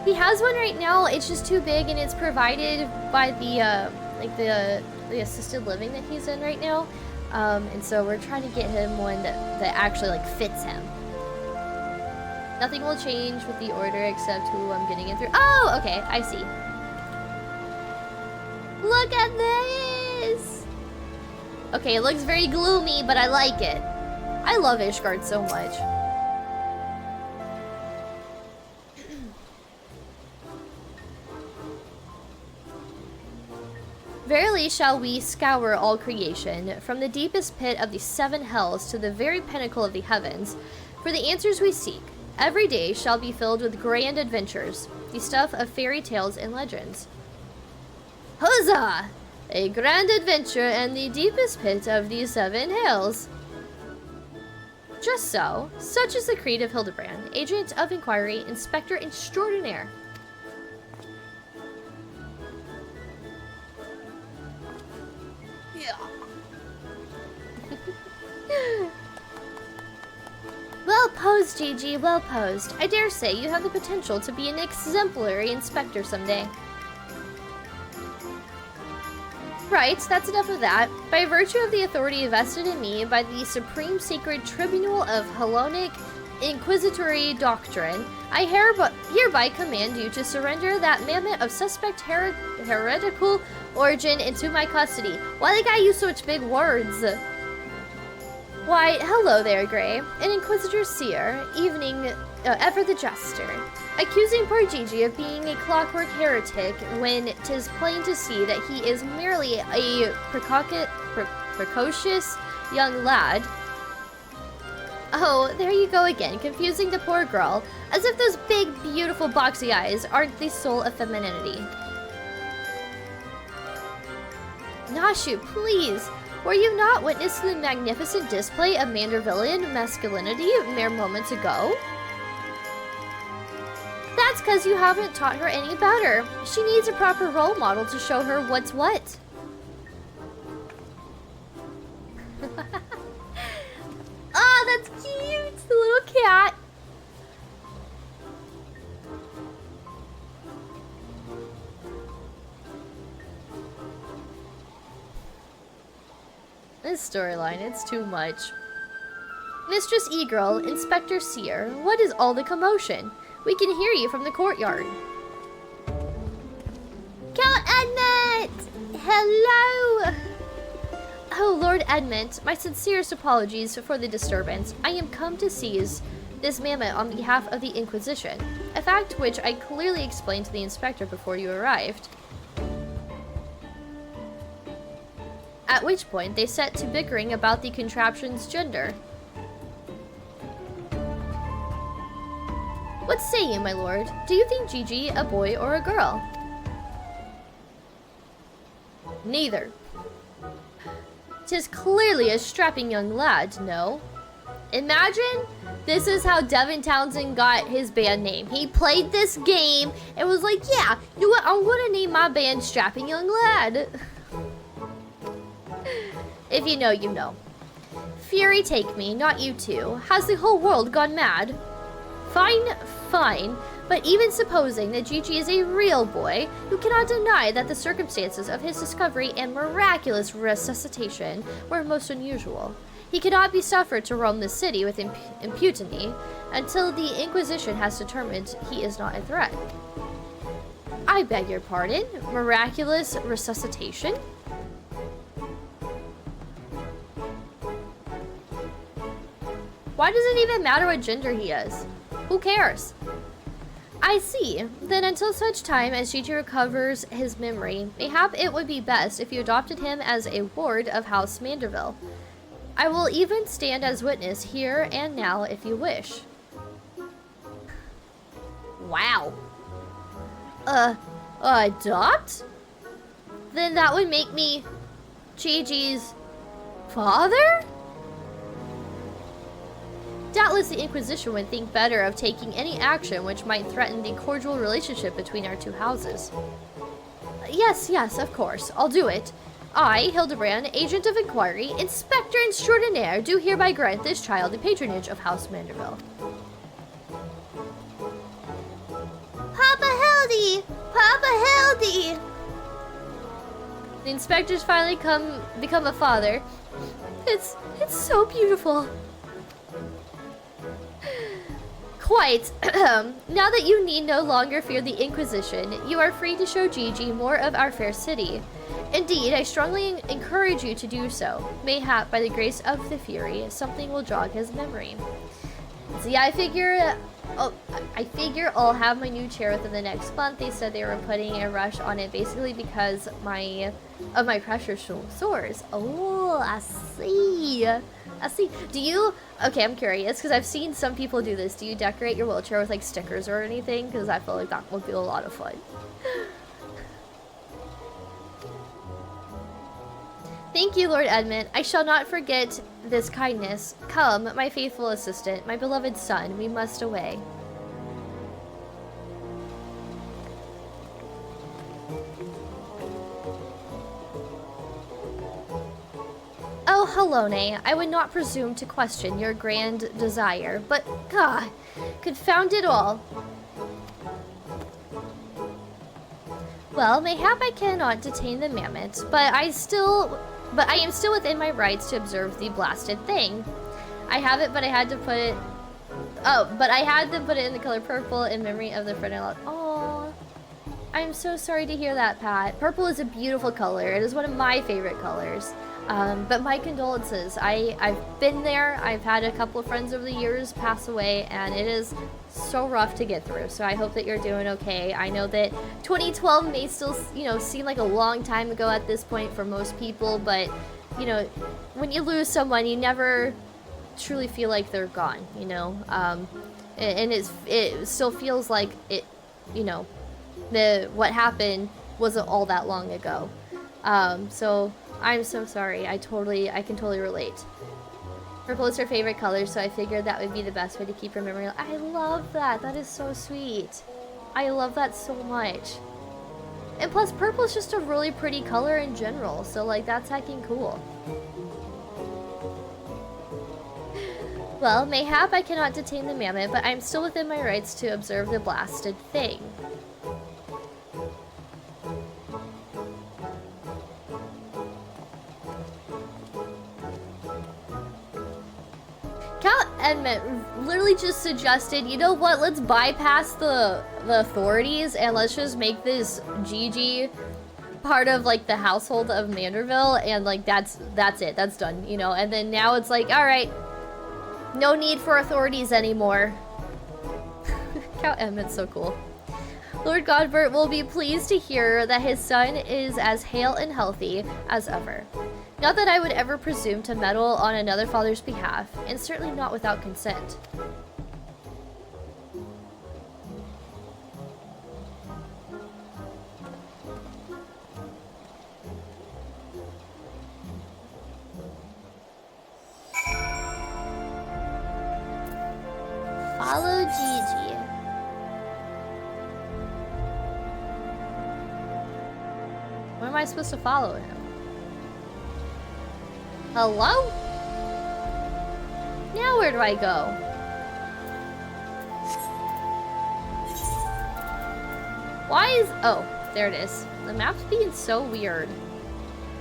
A: He has one right now. It's just too big, and it's provided by the, like the assisted living that he's in right now. And so we're trying to get him one that actually, like, fits him. Nothing will change with the order except who I'm getting it through. Oh, okay, I see. Look at this! Okay, it looks very gloomy, but I like it. I love Ishgard so much. Verily shall we scour all creation, from the deepest pit of the seven hells to the very pinnacle of the heavens, for the answers we seek. Every day shall be filled with grand adventures, the stuff of fairy tales and legends. Huzzah! A grand adventure in the deepest pit of the seven hells. Just so, such is the creed of Hildebrand, agent of inquiry, inspector extraordinaire. Yeah. Well posed, Gigi, well posed. I dare say you have the potential to be an exemplary inspector someday. Right, that's enough of that. By virtue of the authority vested in me by the Supreme Sacred Tribunal of Hellenic Inquisitory Doctrine, I hereby command you to surrender that mammoth of suspect heretical origin into my custody. Why they gotta use such big words? Why, hello there, Gray. An Inquisitor Seer, ever the Jester. Accusing poor Gigi of being a clockwork heretic when 'tis plain to see that he is merely a precocious young lad. Oh, there you go again, confusing the poor girl, as if those big, beautiful, boxy eyes aren't the soul of femininity. Nashu, please! Were you not witness to the magnificent display of Mandervillian masculinity mere moments ago? It's because you haven't taught her any better. She needs a proper role model to show her what's what. Oh, that's cute! The little cat. This storyline, it's too much. Mistress E-Girl, Inspector Seer, what is all the commotion? We can hear you from the courtyard. Count Edmund! Hello! Oh, Lord Edmund, my sincerest apologies for the disturbance. I am come to seize this mammoth on behalf of the Inquisition, a fact which I clearly explained to the inspector before you arrived. At which point, they set to bickering about the contraption's gender. What say you, my lord? Do you think Gigi a boy or a girl? Neither. 'Tis clearly a strapping young lad, no? Imagine this is how Devin Townsend got his band name. He played this game and was like, yeah, you know what? I'm gonna name my band Strapping Young Lad. If you know, you know. Fury take me, not you two. Has the whole world gone mad? Fine, fine. But even supposing that Gigi is a real boy, you cannot deny that the circumstances of his discovery and miraculous resuscitation were most unusual. He cannot be suffered to roam the city with impunity until the Inquisition has determined he is not a threat. I beg your pardon? Miraculous resuscitation? Why does it even matter what gender he is? Who cares? I see. Then until such time as Gigi recovers his memory, mayhap it would be best if you adopted him as a ward of House Manderville. I will even stand as witness here and now if you wish. Wow. Adopt? Then that would make me Gigi's father? Doubtless the Inquisition would think better of taking any action which might threaten the cordial relationship between our two houses. Yes, of course. I'll do it. I, Hildebrand, Agent of Inquiry, Inspector Extraordinaire, do hereby grant this child the patronage of House Manderville. Papa Hildy! Papa Hildy! The inspector's finally become a father. It's so beautiful. Quite. Now that you need no longer fear the Inquisition, you are free to show Gigi more of our fair city. Indeed, I strongly encourage you to do so. Mayhap, by the grace of the Fury, something will jog his memory. See, I figure I'll have my new chair within the next month. They said they were putting a rush on it basically because of my pressure sores. Oh, I see. Do you... Okay, I'm curious, because I've seen some people do this. Do you decorate your wheelchair with, like, stickers or anything? Because I feel like that would be a lot of fun. Thank you, Lord Edmund. I shall not forget this kindness. Come, my faithful assistant, my beloved son, we must away. Oh, Helone, I would not presume to question your grand desire, but, God, confound it all. Well, mayhap I cannot detain the mammoth, but I am still within my rights to observe the blasted thing. I have it, but I had to put it... Oh, but I had to put it in the color purple in memory of the friend I loved. Aww. I'm so sorry to hear that, Pat. Purple is a beautiful color. It is one of my favorite colors. But my condolences. I've been there. I've had a couple of friends over the years pass away, and it is so rough to get through. So I hope that you're doing okay. I know that 2012 may still, seem like a long time ago at this point for most people, but, when you lose someone, you never truly feel like they're gone, and it still feels like it, what happened wasn't all that long ago. So I'm so sorry. I can totally relate. Purple is her favorite color, so I figured that would be the best way to keep her memory. I love that. That is so sweet. I love that so much. And plus, purple is just a really pretty color in general, so like, that's heckin' cool. Well, mayhap I cannot detain the mammoth, but I'm still within my rights to observe the blasted thing. Count Edmund literally just suggested, you know what, let's bypass the authorities and let's just make this Gigi part of like the household of Manderville, and like that's it, that's done, you know. And then now it's like, all right, no need for authorities anymore. Count Edmund's so cool. Lord Godbert will be pleased to hear that his son is as hale and healthy as ever. Not that I would ever presume to meddle on another father's behalf, and certainly not without consent. Follow Gigi. Where am I supposed to follow him? Hello? Now where do I go? Why is... Oh, there it is. The map's being so weird.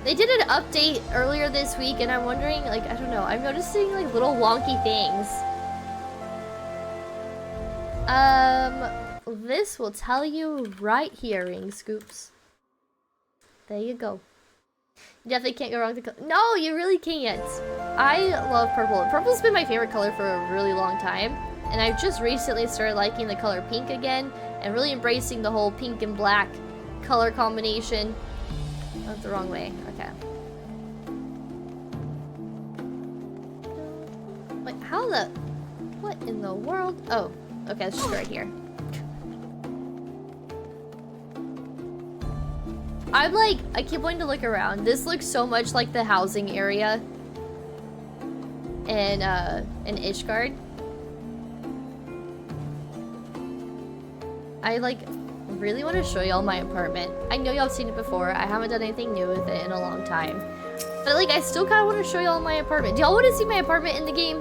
A: They did an update earlier this week, and I'm wondering, like, I don't know. I'm noticing, like, little wonky things. This will tell you right here, Ring Scoops. There you go. You definitely can't go wrong with the color. No, you really can't. I love purple. Purple's been my favorite color for a really long time. And I've just recently started liking the color pink again. And really embracing the whole pink and black color combination. That's the wrong way. Okay. Wait, how the... What in the world? Oh, okay, it's just right here. I'm like, I keep wanting to look around. This looks so much like the housing area in Ishgard. I like really want to show y'all my apartment. I know y'all have seen it before. I haven't done anything new with it in a long time. But like, I still kind of want to show y'all my apartment. Do y'all want to see my apartment in the game?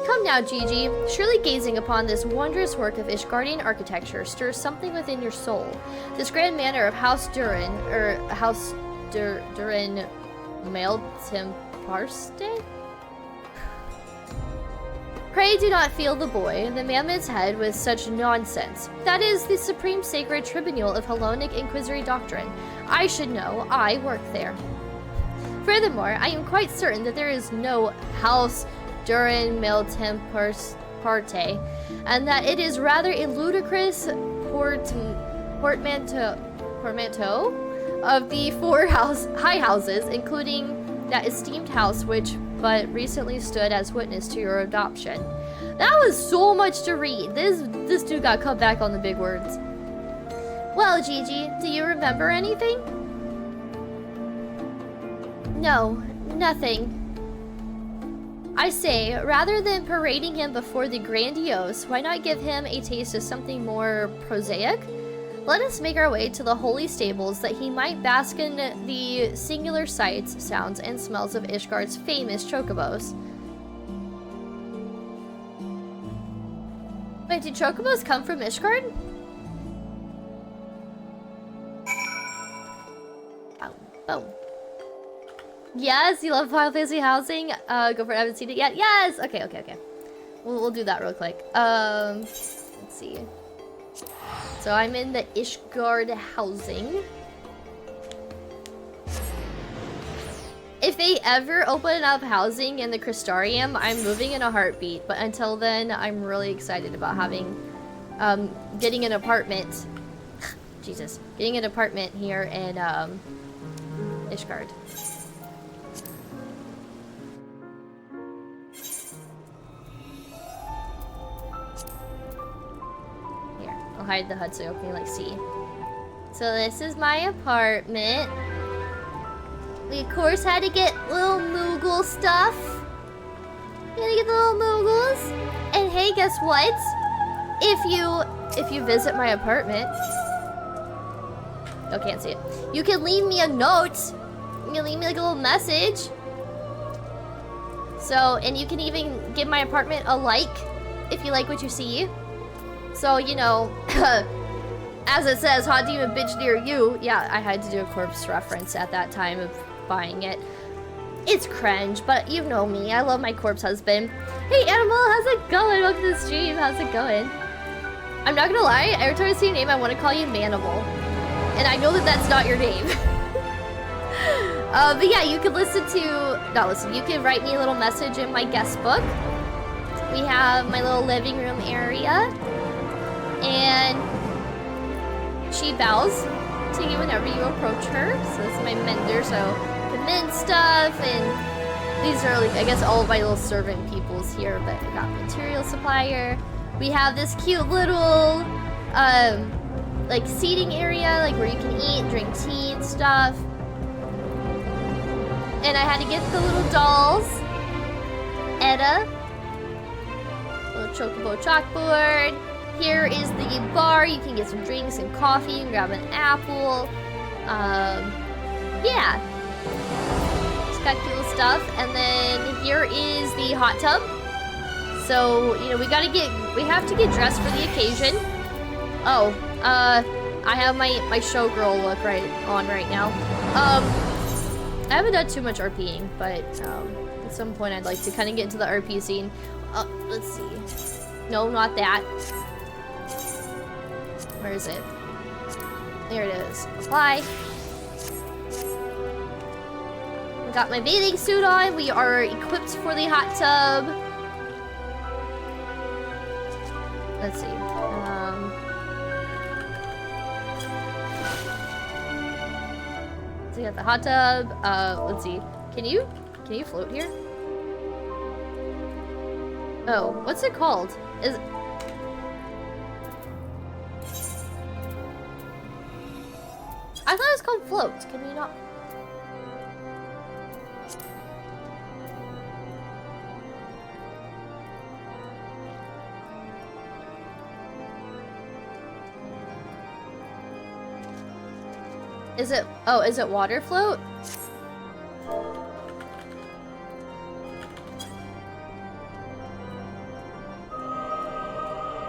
A: Come now, Gigi. Surely gazing upon this wondrous work of Ishgardian architecture stirs something within your soul. This grand manor of House Durin, Durin Maeltimparste? Pray do not feel the boy, the mammoth's head, with such nonsense. That is the supreme sacred tribunal of Hellenic Inquisitory doctrine. I should know. I work there. Furthermore, I am quite certain that there is no House Durin Maeltimparste, and that it is rather a ludicrous portmanteau of the four high houses, including that esteemed house which but recently stood as witness to your adoption. That was so much to read. This dude got cut back on the big words. Well, Gigi, do you remember anything? No, nothing. I say, rather than parading him before the grandiose, why not give him a taste of something more prosaic? Let us make our way to the holy stables that he might bask in the singular sights, sounds, and smells of Ishgard's famous chocobos. Wait, did chocobos come from Ishgard? Oh. Yes, you love Final Fantasy housing? Go for it, I haven't seen it yet. Yes! Okay. We'll do that real quick. Let's see. So I'm in the Ishgard housing. If they ever open up housing in the Crystarium, I'm moving in a heartbeat. But until then, I'm really excited about having, getting an apartment. Jesus. Getting an apartment here in, Ishgard. I'll hide the HUD so you can like see. So this is my apartment. We of course had to get little Moogle stuff. We had to get the little Moogles. And guess what? If you visit my apartment, oh, can't see it. You can leave me a note. You can leave me like a little message. So, and you can even give my apartment a like if you like what you see. So, you know, as it says, hot demon bitch near you. Yeah, I had to do a corpse reference at that time of buying it. It's cringe, but you know me. I love my corpse husband. Hey, Animal, how's it going? Welcome to the stream. How's it going? I'm not gonna lie. Every time I see your name, I want to call you Manimal. And I know that that's not your name. But yeah, you can you can write me a little message in my guest book. We have my little living room area. And she bows to you whenever you approach her. So this is my mender, so I can mend stuff. And these are, like, I guess all of my little servant peoples here. But I got material supplier. We have this cute little, like, seating area, like, where you can eat, drink tea and stuff. And I had to get the little dolls. Etta. Little chocobo chalkboard. Here is the bar. You can get some drinks and coffee. You can grab an apple. Yeah. It's got cute little stuff. And then here is the hot tub. So, you know, we have to get dressed for the occasion. Oh, I have my showgirl look right now. I haven't done too much RPing, but at some point I'd like to kind of get into the RP scene. Let's see. No, not that. Where is it? There it is. Apply. Got my bathing suit on. We are equipped for the hot tub. Let's see. So we got the hot tub. Let's see. Can you float here? Oh, what's it called? I thought it was called float. Can you not? Is it water float?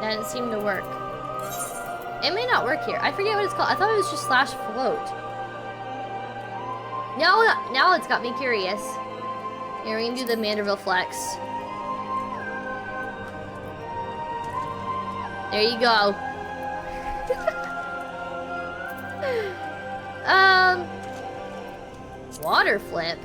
A: That didn't seem to work. It may not work here. I forget what it's called. I thought it was just /float. Now it's got me curious. Here, we can do the Manderville flex. There you go. Water flip.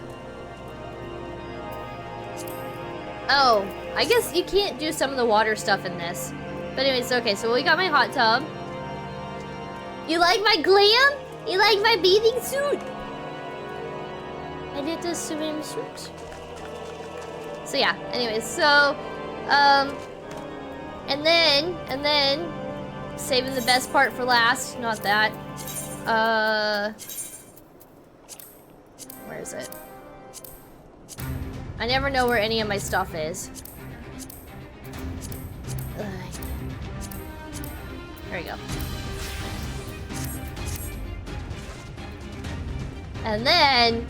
A: Oh, I guess you can't do some of the water stuff in this. But anyways, okay, so we got my hot tub. You like my glam? You like my bathing suit? I did the swimsuit. So yeah, anyways, so, and then, saving the best part for last, not that. Where is it? I never know where any of my stuff is. Ugh. There we go. And then,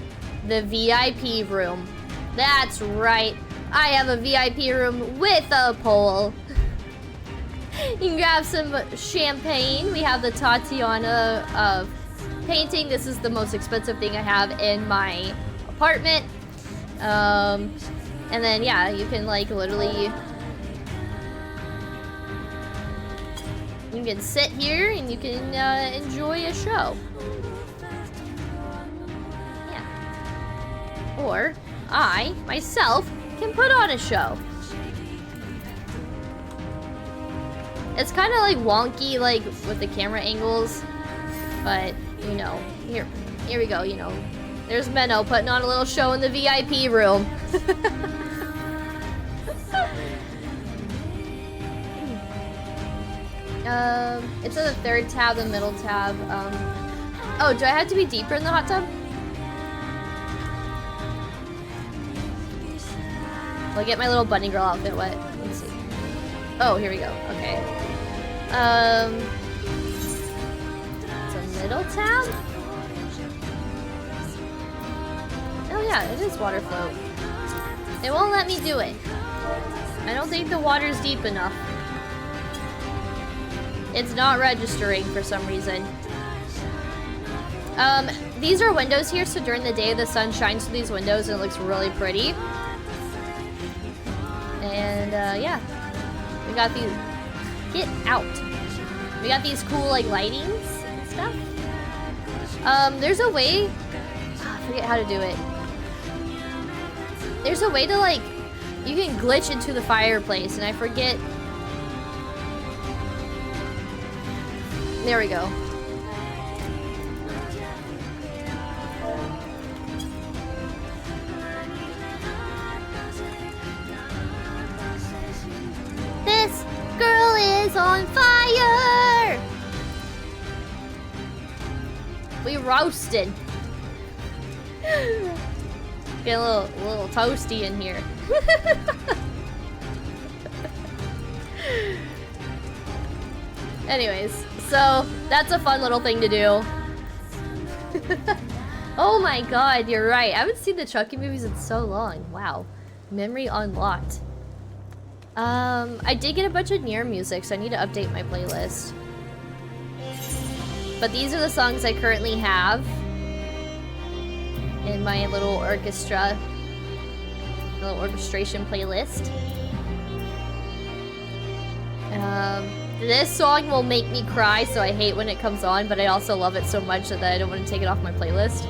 A: the VIP room. That's right. I have a VIP room with a pole. You can grab some champagne. We have the Tatiana painting. This is the most expensive thing I have in my apartment. And then, yeah, you can, like, literally... You can sit here and you can enjoy a show. Yeah. Or, I, myself, can put on a show. It's kind of like wonky, like with the camera angles, but you know, here we go. You know, there's Menno putting on a little show in the VIP room. It's in the third tab, the middle tab. Oh, do I have to be deeper in the hot tub? I'll get my little bunny girl outfit wet. Let's see. Oh, here we go. Okay. It's a middle tab? Oh yeah, it is water float. It won't let me do it. I don't think the water's deep enough. It's not registering for some reason. These are windows here, so during the day the sun shines through these windows and it looks really pretty. And yeah, we got these. Get out. We got these cool like lightings and stuff. There's a way. I forget how to do it. There's a way to like, you can glitch into the fireplace, and I forget. There we go. This girl is on fire! We roasted. Get a little toasty in here. Anyways, so that's a fun little thing to do. Oh my god, you're right. I haven't seen the Chucky movies in so long. Wow. Memory unlocked. I did get a bunch of Nier music, so I need to update my playlist. But these are the songs I currently have in my little orchestration playlist. This song will make me cry, so I hate when it comes on, but I also love it so much that I don't want to take it off my playlist.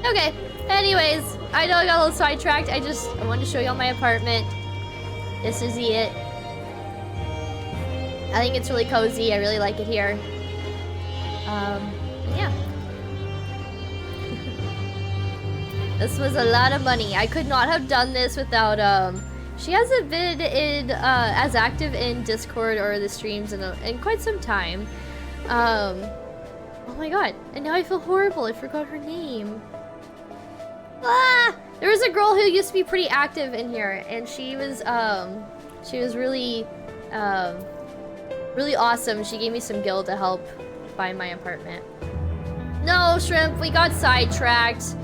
A: Okay, anyways, I know I got a little sidetracked. I wanted to show you all my apartment. This is it. I think it's really cozy. I really like it here. Yeah. This was a lot of money. I could not have done this without, she hasn't been in, as active in Discord or the streams in quite some time. Oh my god. And now I feel horrible. I forgot her name. Ah! There was a girl who used to be pretty active in here, and she was really, really awesome. She gave me some gil to help buy my apartment. No, Shrimp, we got sidetracked.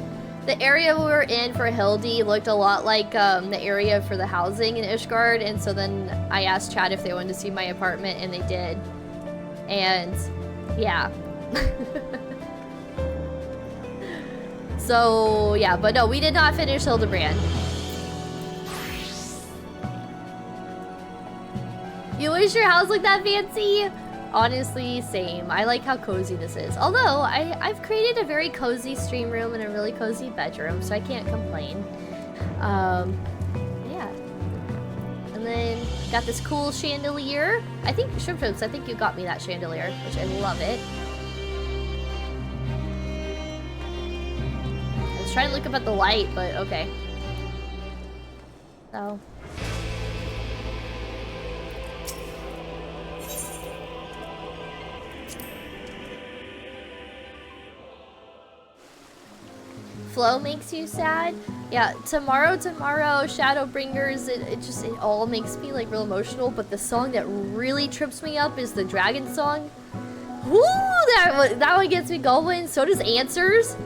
A: The area we were in for Hildy looked a lot like the area for the housing in Ishgard, and so then I asked Chad if they wanted to see my apartment, and they did. And yeah. So yeah, but no, we did not finish Hildebrand. You wish your house looked that fancy? Honestly, same. I like how cozy this is. Although, I've created a very cozy stream room and a really cozy bedroom, so I can't complain. Yeah. And then, got this cool chandelier. I think, Shrimpfoots, I think you got me that chandelier, which I love it. I was trying to look up at the light, but okay. So... Flow makes you sad? Yeah, tomorrow, Shadowbringers, it all makes me like real emotional, but the song that really trips me up is the Dragon song. Woo! That one gets me going. So does Answers.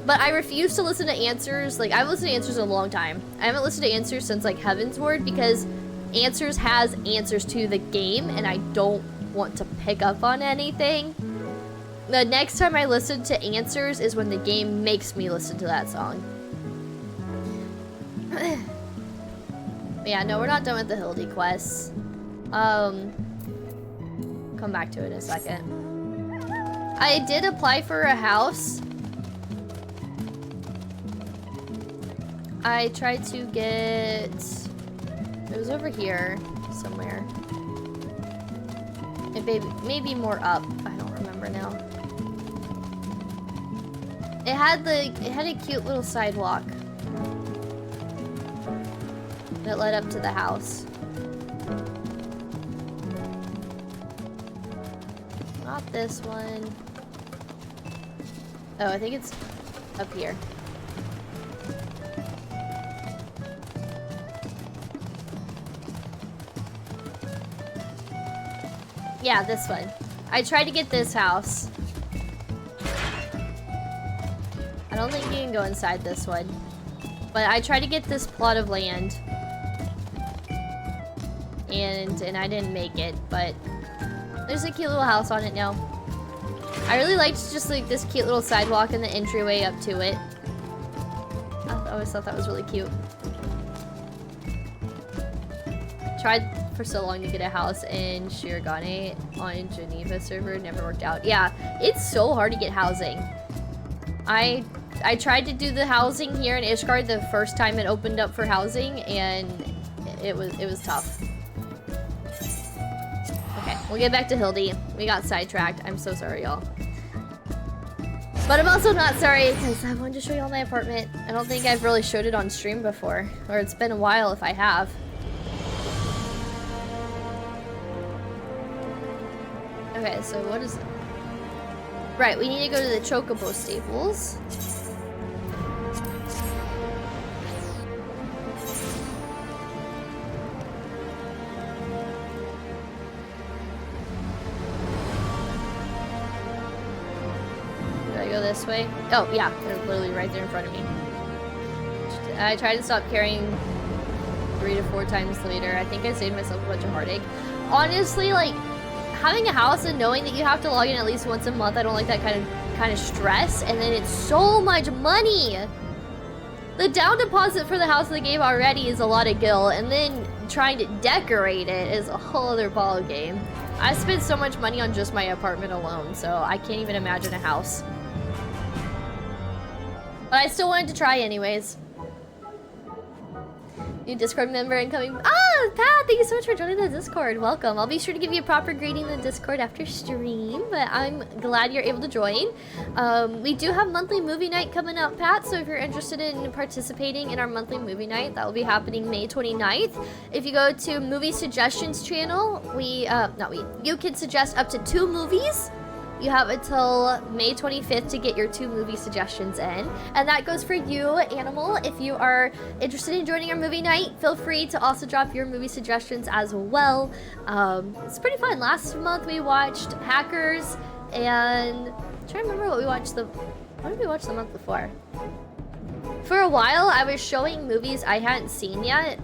A: But I refuse to listen to Answers. Like, I haven't listened to Answers in a long time. I haven't listened to Answers since like Heavensward, because Answers has answers to the game, and I don't want to pick up on anything. The next time I listen to Answers is when the game makes me listen to that song. Yeah, no, we're not done with the Hildy quests. Come back to it in a second. I did apply for a house. I tried to get... It was over here somewhere. It maybe more up. I don't remember now. It had a cute little sidewalk that led up to the house. Not this one. Oh, I think it's up here. Yeah, this one. I tried to get this house. I don't think you can go inside this one. But I tried to get this plot of land. And I didn't make it, but there's a cute little house on it now. I really liked just like this cute little sidewalk and the entryway up to it. I always thought that was really cute. Tried for so long to get a house in Shirogane on Geneva server, never worked out. Yeah, it's so hard to get housing. I tried to do the housing here in Ishgard the first time it opened up for housing, and it was tough. Okay, we'll get back to Hildy. We got sidetracked. I'm so sorry, y'all. But I'm also not sorry because I wanted to show you all my apartment. I don't think I've really showed it on stream before, or it's been a while if I have. Okay, so what is it? Right, we need to go to the Chocobo stables. Go this way. Oh, yeah, they're literally right there in front of me. I tried to stop carrying 3 to 4 times later. I think I saved myself a bunch of heartache. Honestly, like, having a house and knowing that you have to log in at least once a month, I don't like that kind of stress. And then it's so much money. The down deposit for the house in the game already is a lot of gil, and then trying to decorate it is a whole other ball game. I spent so much money on just my apartment alone, so I can't even imagine a house. But I still wanted to try anyways. New Discord member incoming. Ah, Pat, thank you so much for joining the Discord. Welcome. I'll be sure to give you a proper greeting in the Discord after stream, but I'm glad you're able to join. We do have monthly movie night coming up, Pat, so if you're interested in participating in our monthly movie night, that will be happening May 29th. If you go to Movie Suggestions channel, you can suggest up to 2 movies. You have until May 25th to get your 2 movie suggestions in. And that goes for you, Animal. If you are interested in joining our movie night, feel free to also drop your movie suggestions as well. It's pretty fun. Last month we watched Hackers, and I'm trying to remember what did we watch the month before? For a while, I was showing movies I hadn't seen yet.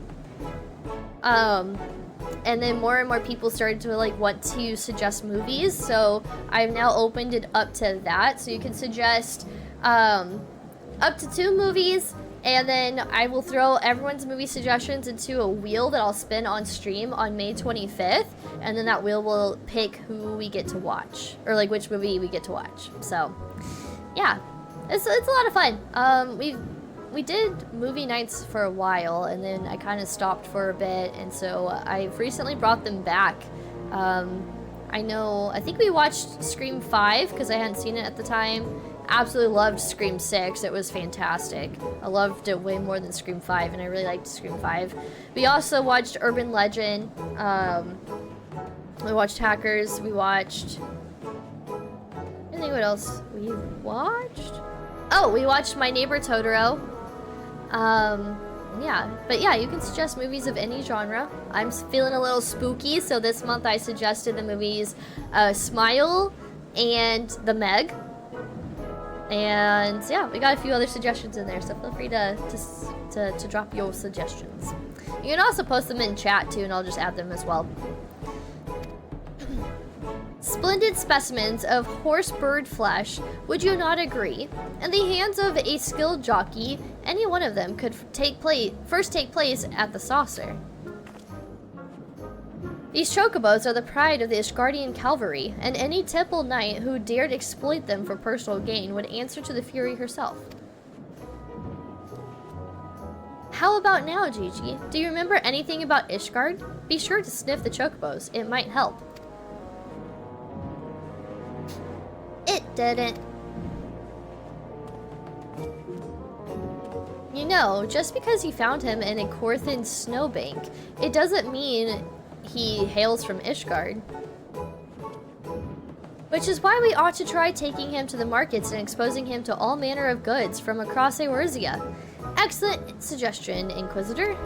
A: And then more and more people started to like want to suggest movies, so I've now opened it up to that. So you can suggest up to 2 movies, and then I will throw everyone's movie suggestions into a wheel that I'll spin on stream on May 25th, and then that wheel will pick who we get to watch, or like which movie we get to watch. So yeah, it's a lot of fun. We did movie nights for a while, and then I kind of stopped for a bit, and so I've recently brought them back. I think we watched Scream 5 because I hadn't seen it at the time. Absolutely loved Scream 6. It was fantastic. I loved it way more than Scream 5, and I really liked Scream 5. We also watched Urban Legend. We watched Hackers. We watched... I think what else we watched? Oh, we watched My Neighbor Totoro. Yeah, but yeah, you can suggest movies of any genre. I'm feeling a little spooky, so this month I suggested the movies Smile and The Meg. And yeah, we got a few other suggestions in there, so feel free to drop your suggestions. You can also post them in chat too, and I'll just add them as well. Splendid specimens of horse bird flesh, would you not agree? In the hands of a skilled jockey, any one of them could first take place at the saucer. These chocobos are the pride of the Ishgardian cavalry, and any temple knight who dared exploit them for personal gain would answer to the Fury herself. How about now, Gigi? Do you remember anything about Ishgard? Be sure to sniff the chocobos, it might help. It didn't. You know, just because you found him in a Korthan snowbank, it doesn't mean he hails from Ishgard. Which is why we ought to try taking him to the markets and exposing him to all manner of goods from across Eorzea. Excellent suggestion, Inquisitor.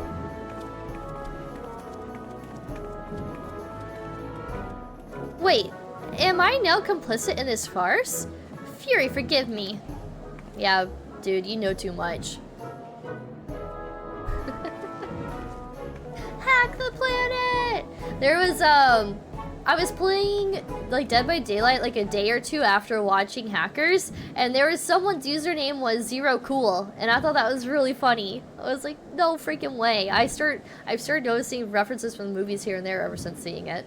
A: Wait, am I now complicit in this farce? Fury, forgive me. Yeah, dude, you know too much. Hack the planet! There was, I was playing, like, Dead by Daylight, like, a day or two after watching Hackers, and there was someone's username was Zero Cool, and I thought that was really funny. I was like, no freaking way. I've started noticing references from the movies here and there ever since seeing it.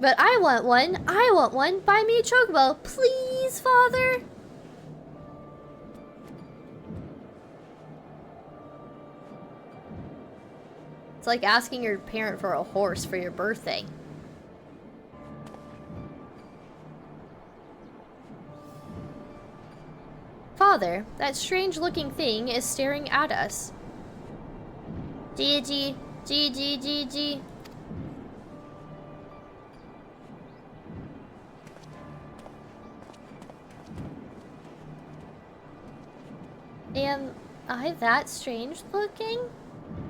A: But I want one. I want one. Buy me a chocobo. Please, father. It's like asking your parent for a horse for your birthday. Father, that strange-looking thing is staring at us. Gigi. Am I that strange looking?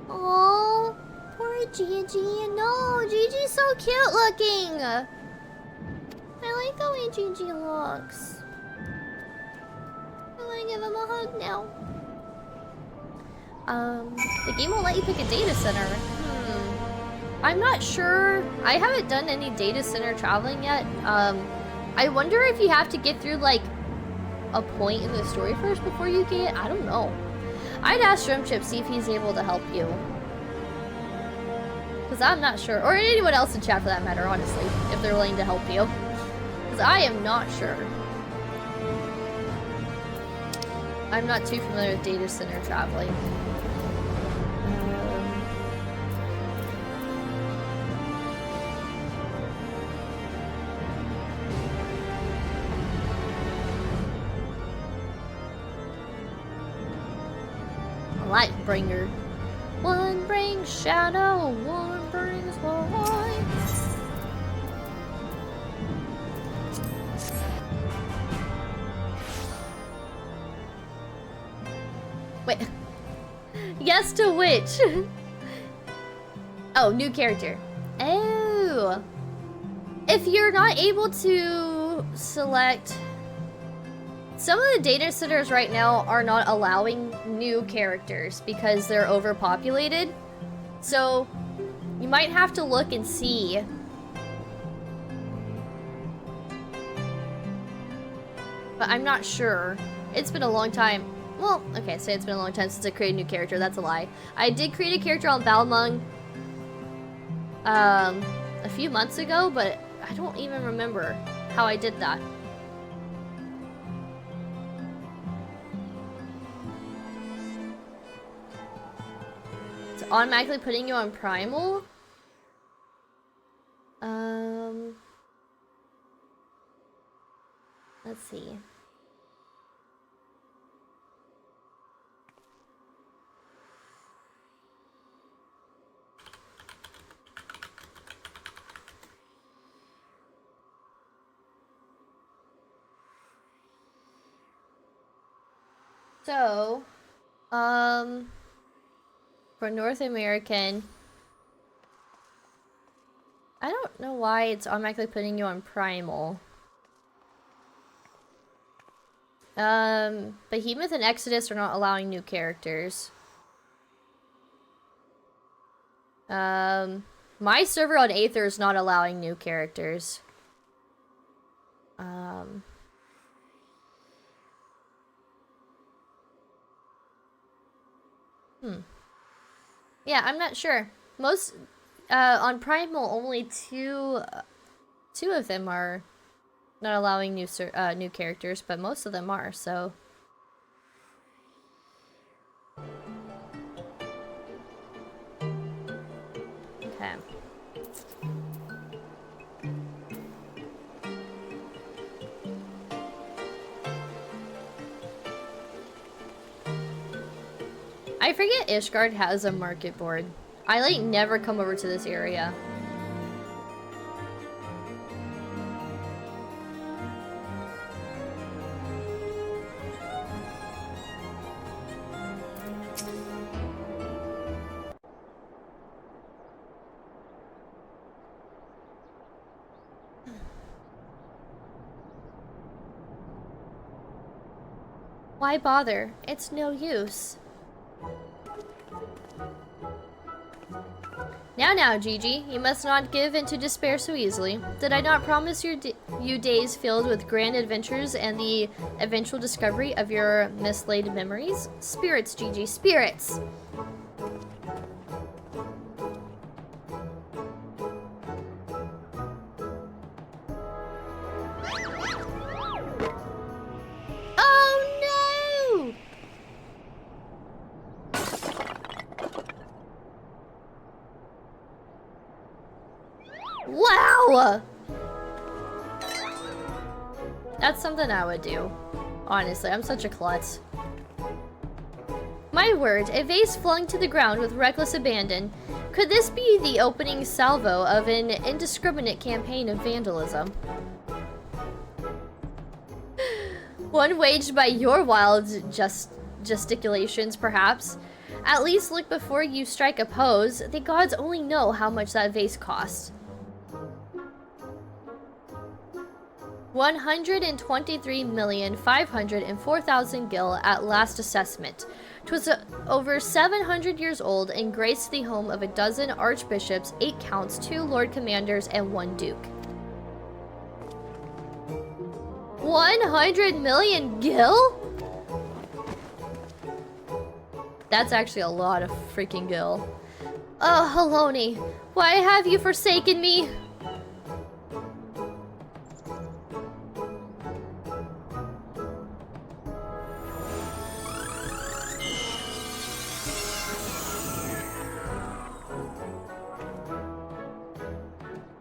A: Oh, poor Gigi. No, Gigi's so cute looking. I like the way Gigi looks. I want to give him a hug now. The game won't let you pick a data center. I'm not sure. I haven't done any data center traveling yet. I wonder if you have to get through, like, a point in the story first before you get it? I don't know. I'd ask Shrimpchip, see if he's able to help you. Because I'm not sure. Or anyone else in chat for that matter, honestly. If they're willing to help you. Because I am not sure. I'm not too familiar with data center traveling. Lightbringer. One brings shadow, one brings light. Wait. Yes to which? Oh, new character. Oh. If you're not able to select... Some of the data centers right now are not allowing new characters because they're overpopulated. So you might have to look and see. But I'm not sure. It's been a long time. Well, okay, say it's been a long time since I created a new character. That's a lie. I did create a character on Balmung a few months ago, but I don't even remember how I did that. Automatically putting you on primal. Let's see. So, for North American, I don't know why it's automatically putting you on primal. Behemoth and Exodus are not allowing new characters. My server on Aether is not allowing new characters. Yeah, I'm not sure. Most, on Primal, only two of them are not allowing new characters, but most of them are, so... Okay. I forget Ishgard has a market board. I, like, never come over to this area. Why bother? It's no use. Now, Gigi, you must not give in to despair so easily. Did I not promise you days filled with grand adventures and the eventual discovery of your mislaid memories? Spirits, Gigi, spirits! Oh no! Wow! That's something I would do. Honestly, I'm such a klutz. My word, a vase flung to the ground with reckless abandon. Could this be the opening salvo of an indiscriminate campaign of vandalism? One waged by your wild gesticulations, perhaps. At least look before you strike a pose. The gods only know how much that vase cost. 123,504,000 gil at last assessment. 'Twas over 700 years old and graced the home of a dozen archbishops, 8 counts, 2 lord commanders, and 1 duke. 100 million gil? That's actually a lot of freaking gil. Oh, Haloni, why have you forsaken me?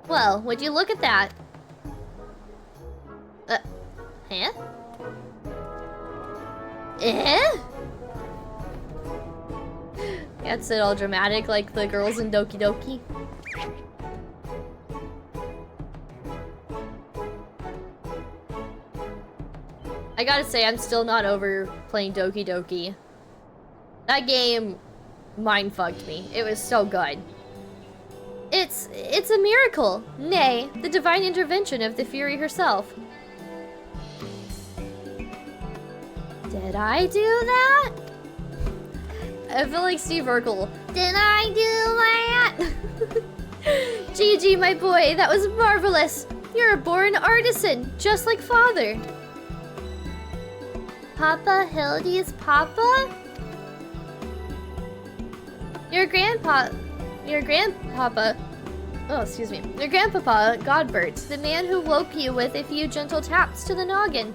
A: Well, would you look at that? Huh? Eh? Gets it all dramatic like the girls in Doki Doki. I gotta say, I'm still not over playing Doki Doki. That game mind-fucked me. It was so good. It's a miracle. Nay, the divine intervention of the Fury herself. Did I do that? I feel like Steve Urkel. Did I do that? Gigi, my boy, that was marvelous. You're a born artisan, just like father. Papa Hildy's papa? Your grandpapa, your grandpapa, Godbert, the man who woke you with a few gentle taps to the noggin.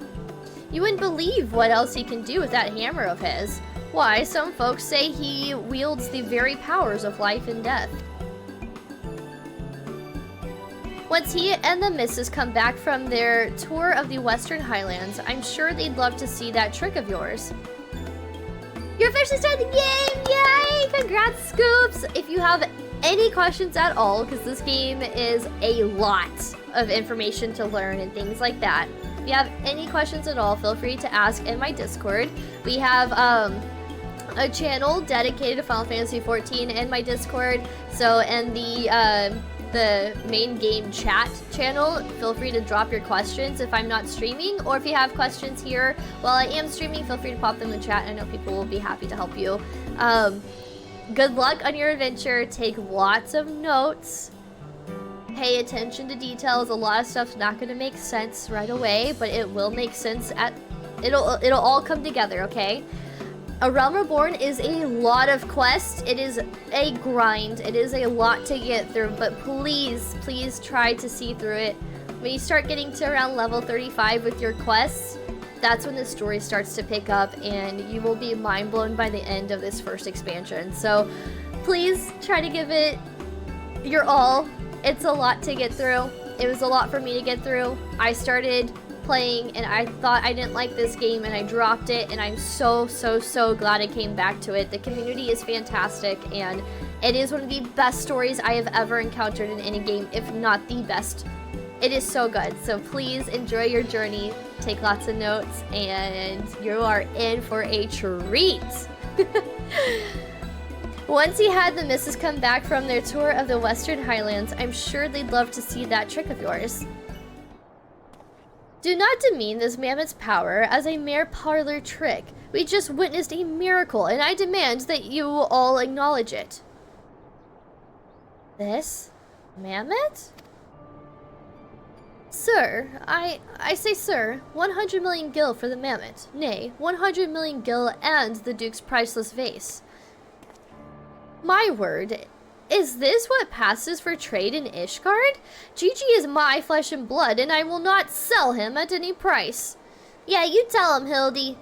A: You wouldn't believe what else he can do with that hammer of his. Why, some folks say he wields the very powers of life and death. Once he and the missus come back from their tour of the Western Highlands, I'm sure they'd love to see that trick of yours. You're officially started the game! Yay! Congrats, Scoops! If you have any questions at all, because this game is a lot of information to learn and things like that. If you have any questions at all, feel free to ask in my Discord. We have a channel dedicated to Final Fantasy XIV in my Discord. So, and the main game chat channel, feel free to drop your questions if I'm not streaming, or if you have questions here while I am streaming, feel free to pop them in the chat. I know people will be happy to help you. Good luck on your adventure. Take lots of notes. Pay attention to details. A lot of stuff's not going to make sense right away, but it will make sense it'll all come together, okay? A Realm Reborn is a lot of quests. It is a grind. It is a lot to get through, but please, please try to see through it. When you start getting to around level 35 with your quests, that's when the story starts to pick up, and you will be mind blown by the end of this first expansion. So please try to give it your all. It's a lot to get through. It was a lot for me to get through. I started playing and I thought I didn't like this game and I dropped it, and I'm so glad I came back to it. The community is fantastic, and it is one of the best stories I have ever encountered in any game, if not the best. It is so good. So please enjoy your journey, take lots of notes, and you are in for a treat. Once he had the missus come back from their tour of the Western Highlands, I'm sure they'd love to see that trick of yours. Do not demean this mammoth's power as a mere parlor trick. We just witnessed a miracle, and I demand that you all acknowledge it. This? Mammoth? Sir, I say sir, 100 million gil for the mammoth. Nay, 100 million gil and the Duke's priceless vase. My word, is this what passes for trade in Ishgard? Gigi is my flesh and blood, and I will not sell him at any price. Yeah, you tell him, Hildy.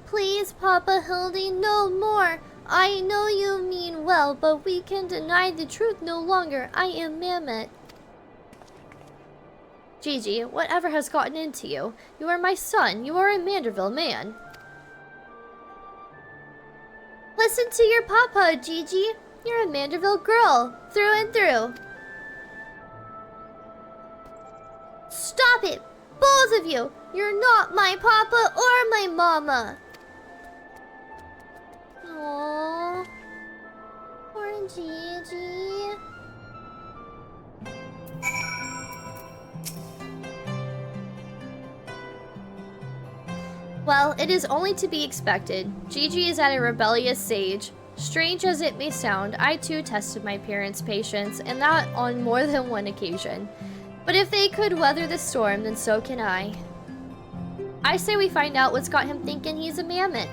A: Please, Papa Hildy, no more. I know you mean well, but we can deny the truth no longer. I am Mammoth. Gigi, whatever has gotten into you? You are my son. You are a Manderville man. Listen to your papa, Gigi. You're a Manderville girl, through and through. Stop it, both of you. You're not my papa or my mama. Aww, poor Gigi. Well, it is only to be expected. Gigi is at a rebellious stage. Strange as it may sound, I too tested my parents' patience, and that on more than one occasion. But if they could weather the storm, then so can I. I say we find out what's got him thinking he's a mammoth.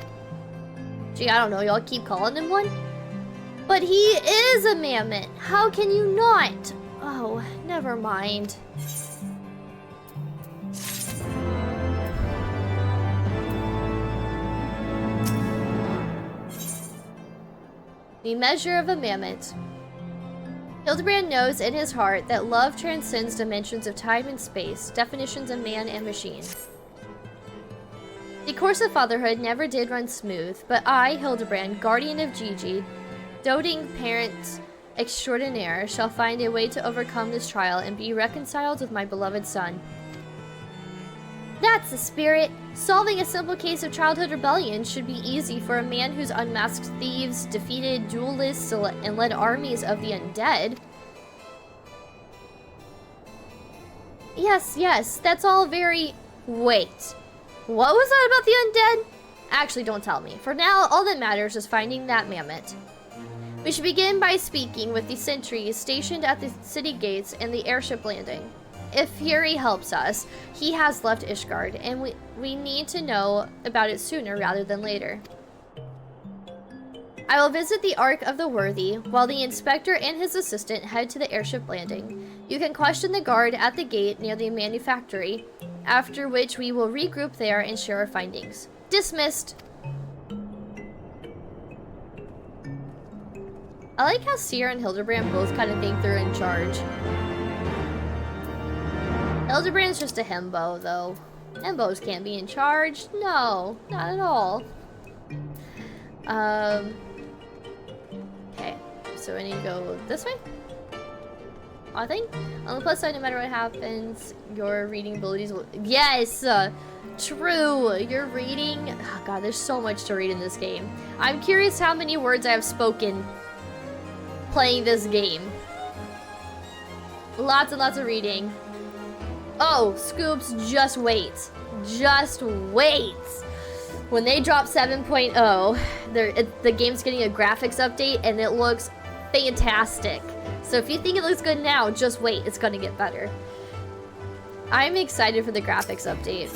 A: Gee, I don't know, y'all keep calling him one? But he is a mammoth! How can you not? Oh, never mind. The measure of a mammoth. Hildebrand knows in his heart that love transcends dimensions of time and space, definitions of man and machine. The course of fatherhood never did run smooth, but I, Hildebrand, guardian of Gigi, doting parent extraordinaire, shall find a way to overcome this trial and be reconciled with my beloved son. That's the spirit! Solving a simple case of childhood rebellion should be easy for a man who's unmasked thieves, defeated duelists, and led armies of the undead. Yes, that's all very... Wait. What was that about the undead? Actually, don't tell me. For now, all that matters is finding that mammoth. We should begin by speaking with the sentries stationed at the city gates and the airship landing. If Fury helps us, he has left Ishgard, and we need to know about it sooner rather than later. I will visit the Ark of the Worthy, while the inspector and his assistant head to the airship landing. You can question the guard at the gate near the manufactory, after which we will regroup there and share our findings. Dismissed! I like how Seer and Hildebrand both kind of think they're in charge. Hildebrand's just a himbo, though. Himbos can't be in charge. No, not at all. Okay, so I need to go this way? I think. On the plus side, no matter what happens, your reading abilities will... Yes! True! Your reading... Oh god, there's so much to read in this game. I'm curious how many words I have spoken playing this game. Lots and lots of reading. Oh, Scoops, just wait. Just wait. When they drop 7.0, the game's getting a graphics update and it looks fantastic. So if you think it looks good now, just wait. It's gonna get better. I'm excited for the graphics update.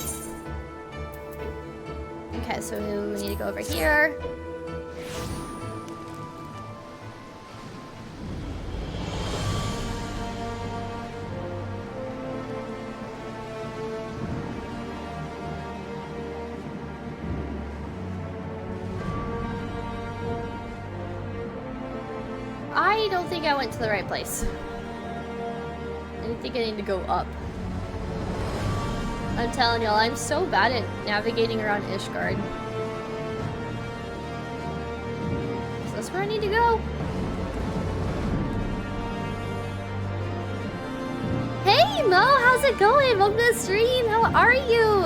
A: Okay, so we need to go over here. I don't think I went to the right place. I think I need to go up. I'm telling y'all, I'm so bad at navigating around Ishgard. Is this where I need to go? Hey Mo, how's it going? Welcome to the stream. How are you?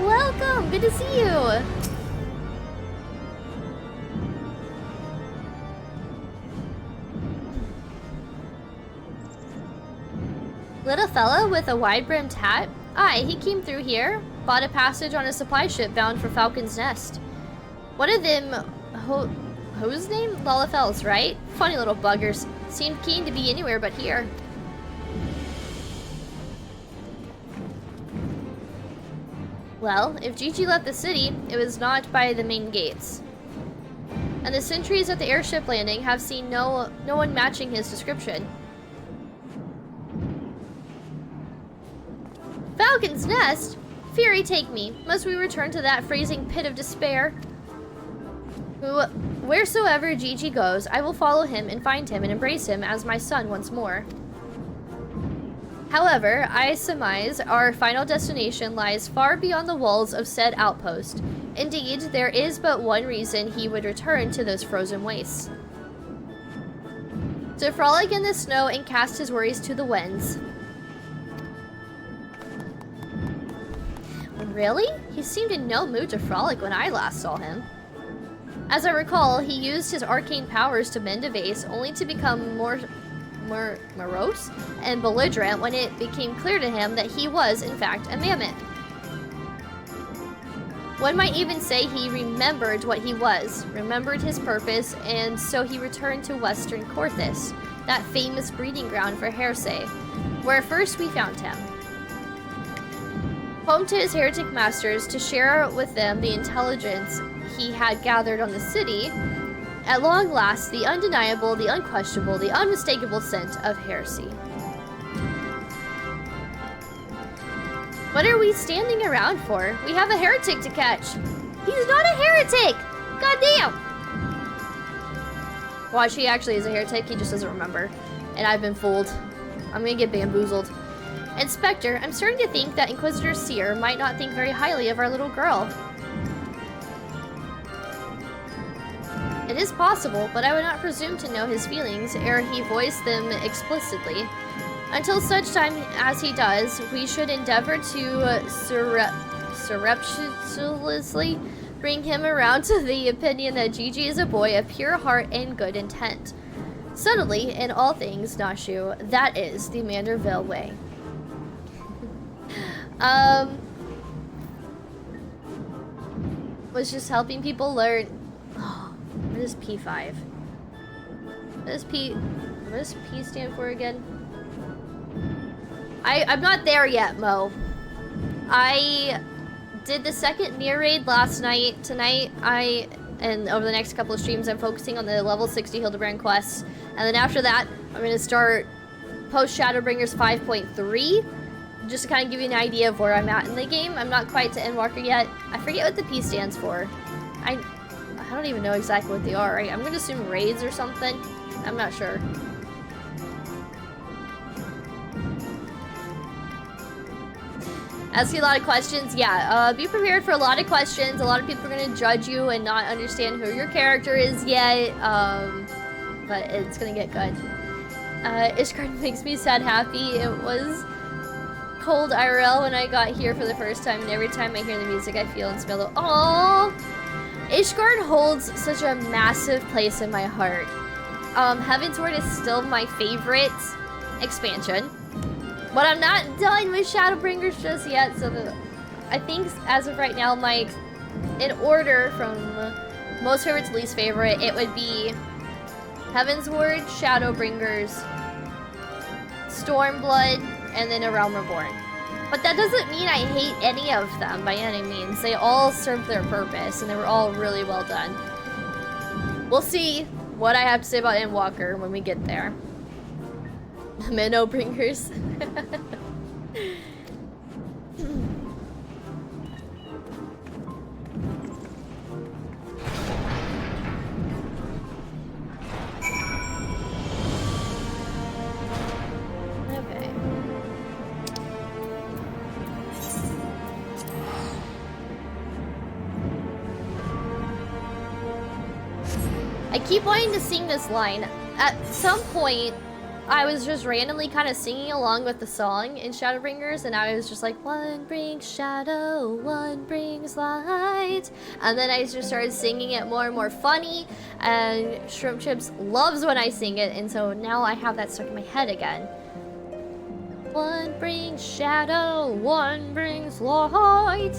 A: Welcome. Good to see you. Little fella with a wide-brimmed hat? Aye, he came through here, bought a passage on a supply ship bound for Falcon's Nest. One of them, whose name? Lalafels, right? Funny little buggers. Seemed keen to be anywhere but here. Well, if Gigi left the city, it was not by the main gates. And the sentries at the airship landing have seen no one matching his description. Falcon's Nest? Fury take me. Must we return to that freezing pit of despair? Wheresoever Gigi goes, I will follow him and find him and embrace him as my son once more. However, I surmise our final destination lies far beyond the walls of said outpost. Indeed, there is but one reason he would return to those frozen wastes. To frolic in the snow and cast his worries to the winds. Really? He seemed in no mood to frolic when I last saw him. As I recall, he used his arcane powers to mend a vase, only to become more morose and belligerent when it became clear to him that he was, in fact, a mammoth. One might even say he remembered what he was, remembered his purpose, and so he returned to Western Corthus, that famous breeding ground for Hersey, where first we found him. Home to his heretic masters to share with them the intelligence he had gathered on the city. At long last, the undeniable, the unquestionable, the unmistakable scent of heresy. What are we standing around for? We have a heretic to catch. He's not a heretic! Goddamn! Well, she actually is a heretic, he just doesn't remember. And I've been fooled. I'm gonna get bamboozled. Inspector, I'm starting to think that Inquisitor Seer might not think very highly of our little girl. It is possible, but I would not presume to know his feelings ere he voiced them explicitly. Until such time as he does, we should endeavor to surreptitiously bring him around to the opinion that Gigi is a boy of pure heart and good intent. Subtly, in all things, Nashu, that is the Manderville way. Was just helping people learn. Oh, what is P5? What does P stand for again? I'm not there yet, Mo. I did the second near raid last night. Tonight, and over the next couple of streams, I'm focusing on the level 60 Hildebrand quests. And then after that, I'm going to start post Shadowbringers 5.3. Just to kind of give you an idea of where I'm at in the game. I'm not quite to Endwalker yet. I forget what the P stands for. I don't even know exactly what they are, right? I'm going to assume raids or something. I'm not sure. Asking a lot of questions. Yeah, be prepared for a lot of questions. A lot of people are going to judge you and not understand who your character is yet. But it's going to get good. Ishgard makes me sad happy. It was cold IRL when I got here for the first time, and every time I hear the music I feel and smell it. Aww! Ishgard holds such a massive place in my heart. Heavensward is still my favorite expansion. But I'm not done with Shadowbringers just yet, so I think as of right now, in order from most favorite to least favorite, it would be Heavensward, Shadowbringers, Stormblood, and then A Realm Reborn. But that doesn't mean I hate any of them by any means. They all served their purpose, and they were all really well done. We'll see what I have to say about Endwalker when we get there. Minnow Bringers. I keep wanting to sing this line. At some point, I was just randomly kind of singing along with the song in Shadowbringers, and I was just like, one brings shadow, one brings light. And then I just started singing it more and more funny, and Shrimp Chips loves when I sing it, and so now I have that stuck in my head again. One brings shadow, one brings light.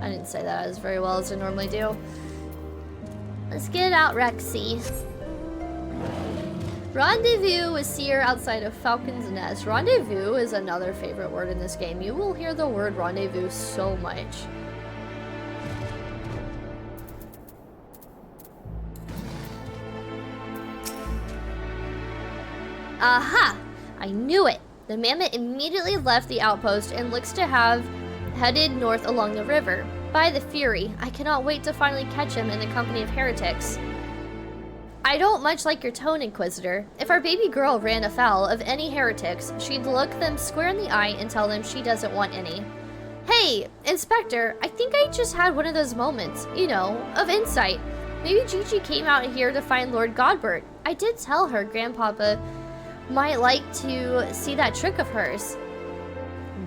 A: I didn't say that as very well as I normally do. Let's get out, Rexy. Rendezvous with Seer outside of Falcon's Nest. Rendezvous is another favorite word in this game. You will hear the word rendezvous so much. Aha! I knew it! The mammoth immediately left the outpost and looks to have headed north along the river. By the Fury, I cannot wait to finally catch him in the company of heretics. I don't much like your tone, Inquisitor. If our baby girl ran afoul of any heretics, she'd look them square in the eye and tell them she doesn't want any. Hey, Inspector, I think I just had one of those moments, you know, of insight. Maybe Gigi came out here to find Lord Godbert. I did tell her Grandpapa might like to see that trick of hers.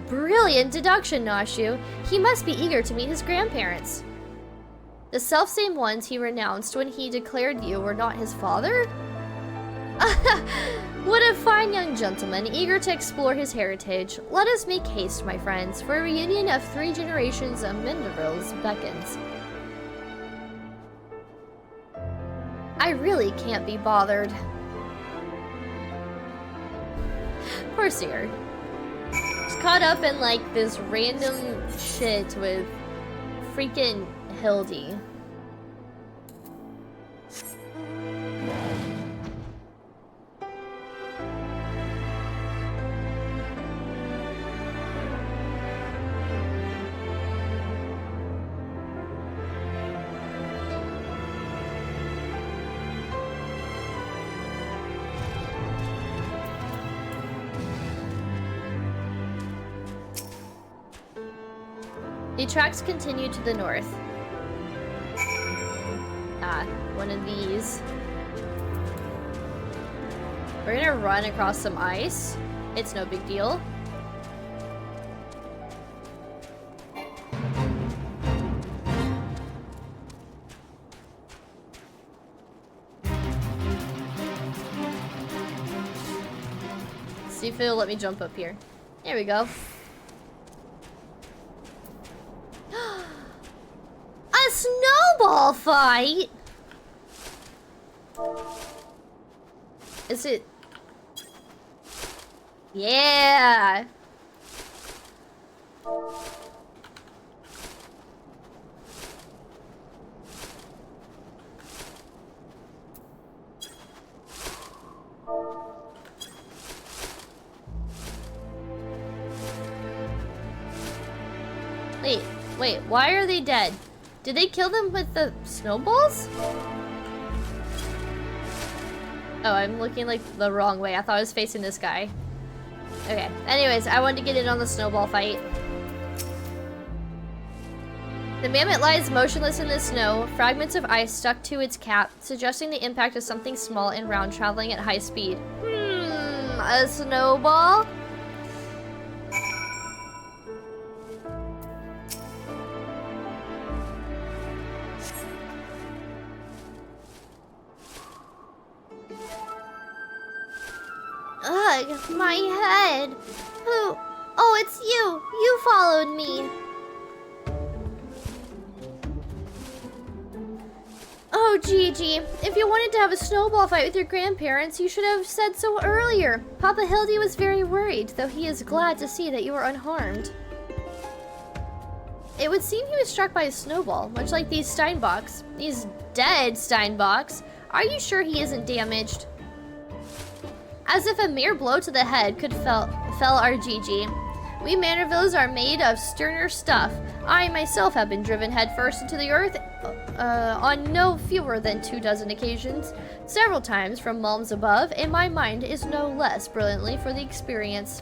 A: Brilliant deduction, Nashu. He must be eager to meet his grandparents. The selfsame ones he renounced when he declared you were not his father? What a fine young gentleman, eager to explore his heritage. Let us make haste, my friends, for a reunion of 3 generations of Mendevilles beckons. I really can't be bothered. Poor Seer. He's caught up in like this random shit with freaking Hildy. The tracks continue to the north. Ah, one of these. We're gonna run across some ice. It's no big deal. See if it'll let me jump up here. There we go. A snowball fight? Is it? Yeah. Wait, why are they dead? Did they kill them with the snowballs? Oh, I'm looking like the wrong way. I thought I was facing this guy. Okay, anyways, I wanted to get in on the snowball fight. The mammoth lies motionless in the snow, fragments of ice stuck to its cap, suggesting the impact of something small and round traveling at high speed. A snowball? Ugh, my head. Who? Oh, it's you. You followed me. Oh, Gigi. If you wanted to have a snowball fight with your grandparents, you should have said so earlier. Papa Hildy was very worried, though he is glad to see that you were unharmed. It would seem he was struck by a snowball, much like these Steinbocks. These dead Steinbocks. Are you sure he isn't damaged? As if a mere blow to the head could fell our Gigi. We Mandervilles are made of sterner stuff. I myself have been driven headfirst into the earth on no fewer than 24 occasions, several times from realms above, and my mind is no less brilliantly for the experience.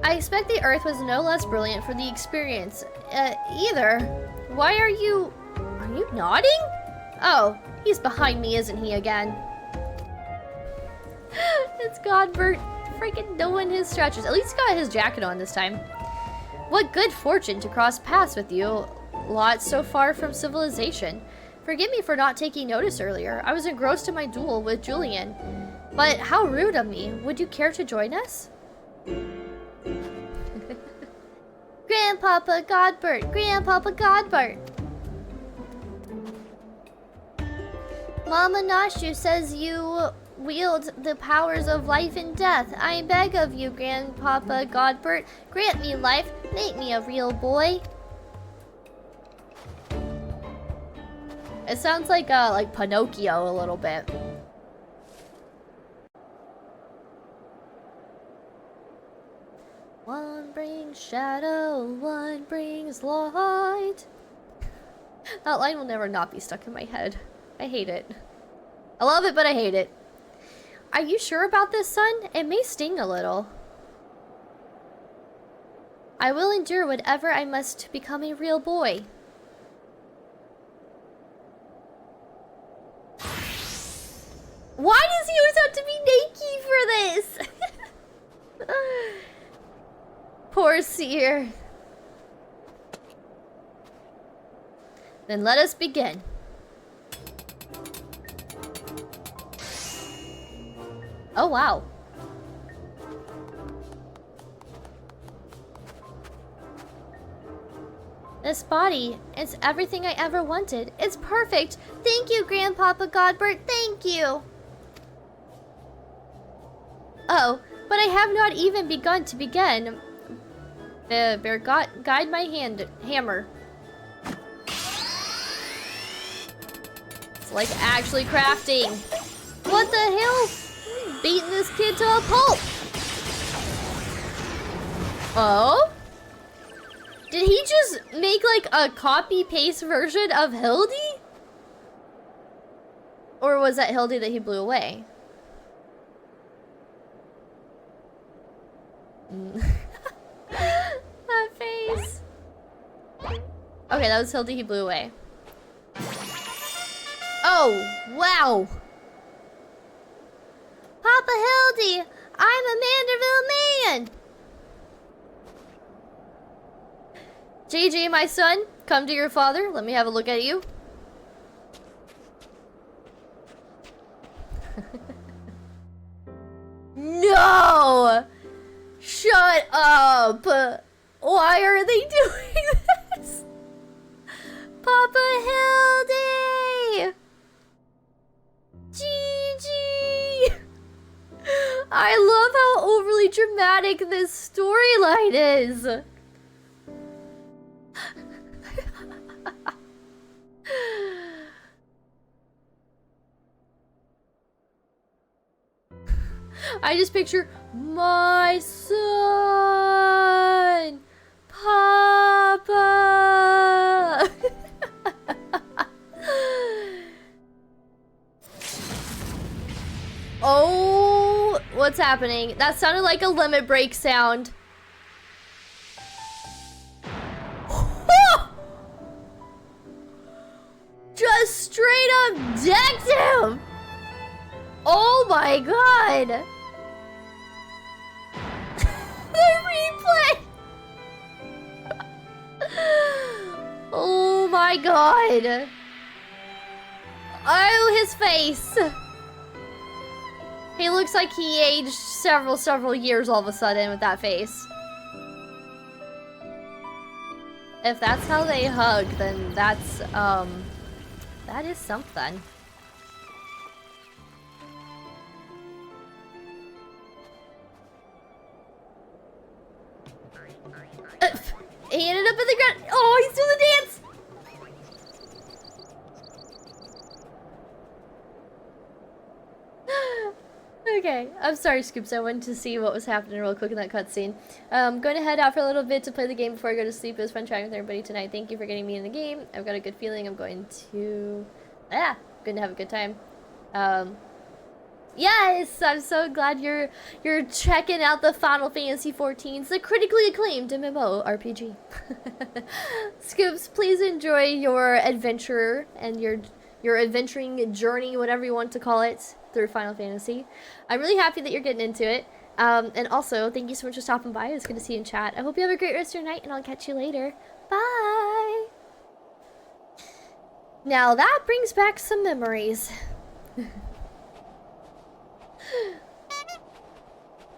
A: I expect the Earth was no less brilliant for the experience, either. Why are you nodding? Oh, he's behind me, isn't he, again? It's Godbert, freaking doing his stretches. At least he got his jacket on this time. What good fortune to cross paths with you. lot so far from civilization. Forgive me for not taking notice earlier. I was engrossed in my duel with Julian. But how rude of me. Would you care to join us? Grandpapa Godbert! Grandpapa Godbert! Mama Nashu says you wield the powers of life and death. I beg of you, Grandpapa Godbert, grant me life, make me a real boy. It sounds like Pinocchio a little bit. One brings shadow, one brings light. That line will never not be stuck in my head. I hate it. I love it, but I hate it. Are you sure about this, son? It may sting a little. I will endure whatever I must to become a real boy. Why does he always have to be naked for this? Poor Seer. Then let us begin. Oh, wow. This body, it's everything I ever wanted. It's perfect. Thank you, Grandpapa Godbert. Thank you. Oh, but I have not even begun to begin. Bear, guide my hammer. It's like actually crafting. What the hell? Beating this kid to a pulp. Oh? Did he just make like a copy-paste version of Hildy? Or was that Hildy that he blew away? That face. Okay, that was Hildy he blew away. Oh, wow. Papa Hildy, I'm a Manderville man. JJ, my son, come to your father. Let me have a look at you. No! Shut up! Why are they doing this? Papa Hildy! GG! I love how overly dramatic this storyline is. I just picture my son, Papa. Oh, what's happening? That sounded like a limit break sound. Just straight up decked him. Oh my god. The replay. Oh my god. Oh, his face. He looks like he aged several years all of a sudden with that face. If that's how they hug, then that's, that is something. He ended up in the ground. Oh, he's doing the dance. Okay, I'm sorry, Scoops. I wanted to see what was happening real quick in that cutscene. I'm going to head out for a little bit to play the game before I go to sleep. It was fun chatting with everybody tonight. Thank you for getting me in the game. I've got a good feeling I'm going to... going to have a good time. Yes, I'm so glad you're checking out the Final Fantasy XIV's, the critically acclaimed MMORPG. Scoops, please enjoy your adventure and your adventuring journey, whatever you want to call it, through Final Fantasy. I'm really happy that you're getting into it. And also, thank you so much for stopping by. It was good to see you in chat. I hope you have a great rest of your night, and I'll catch you later. Bye! Now that brings back some memories.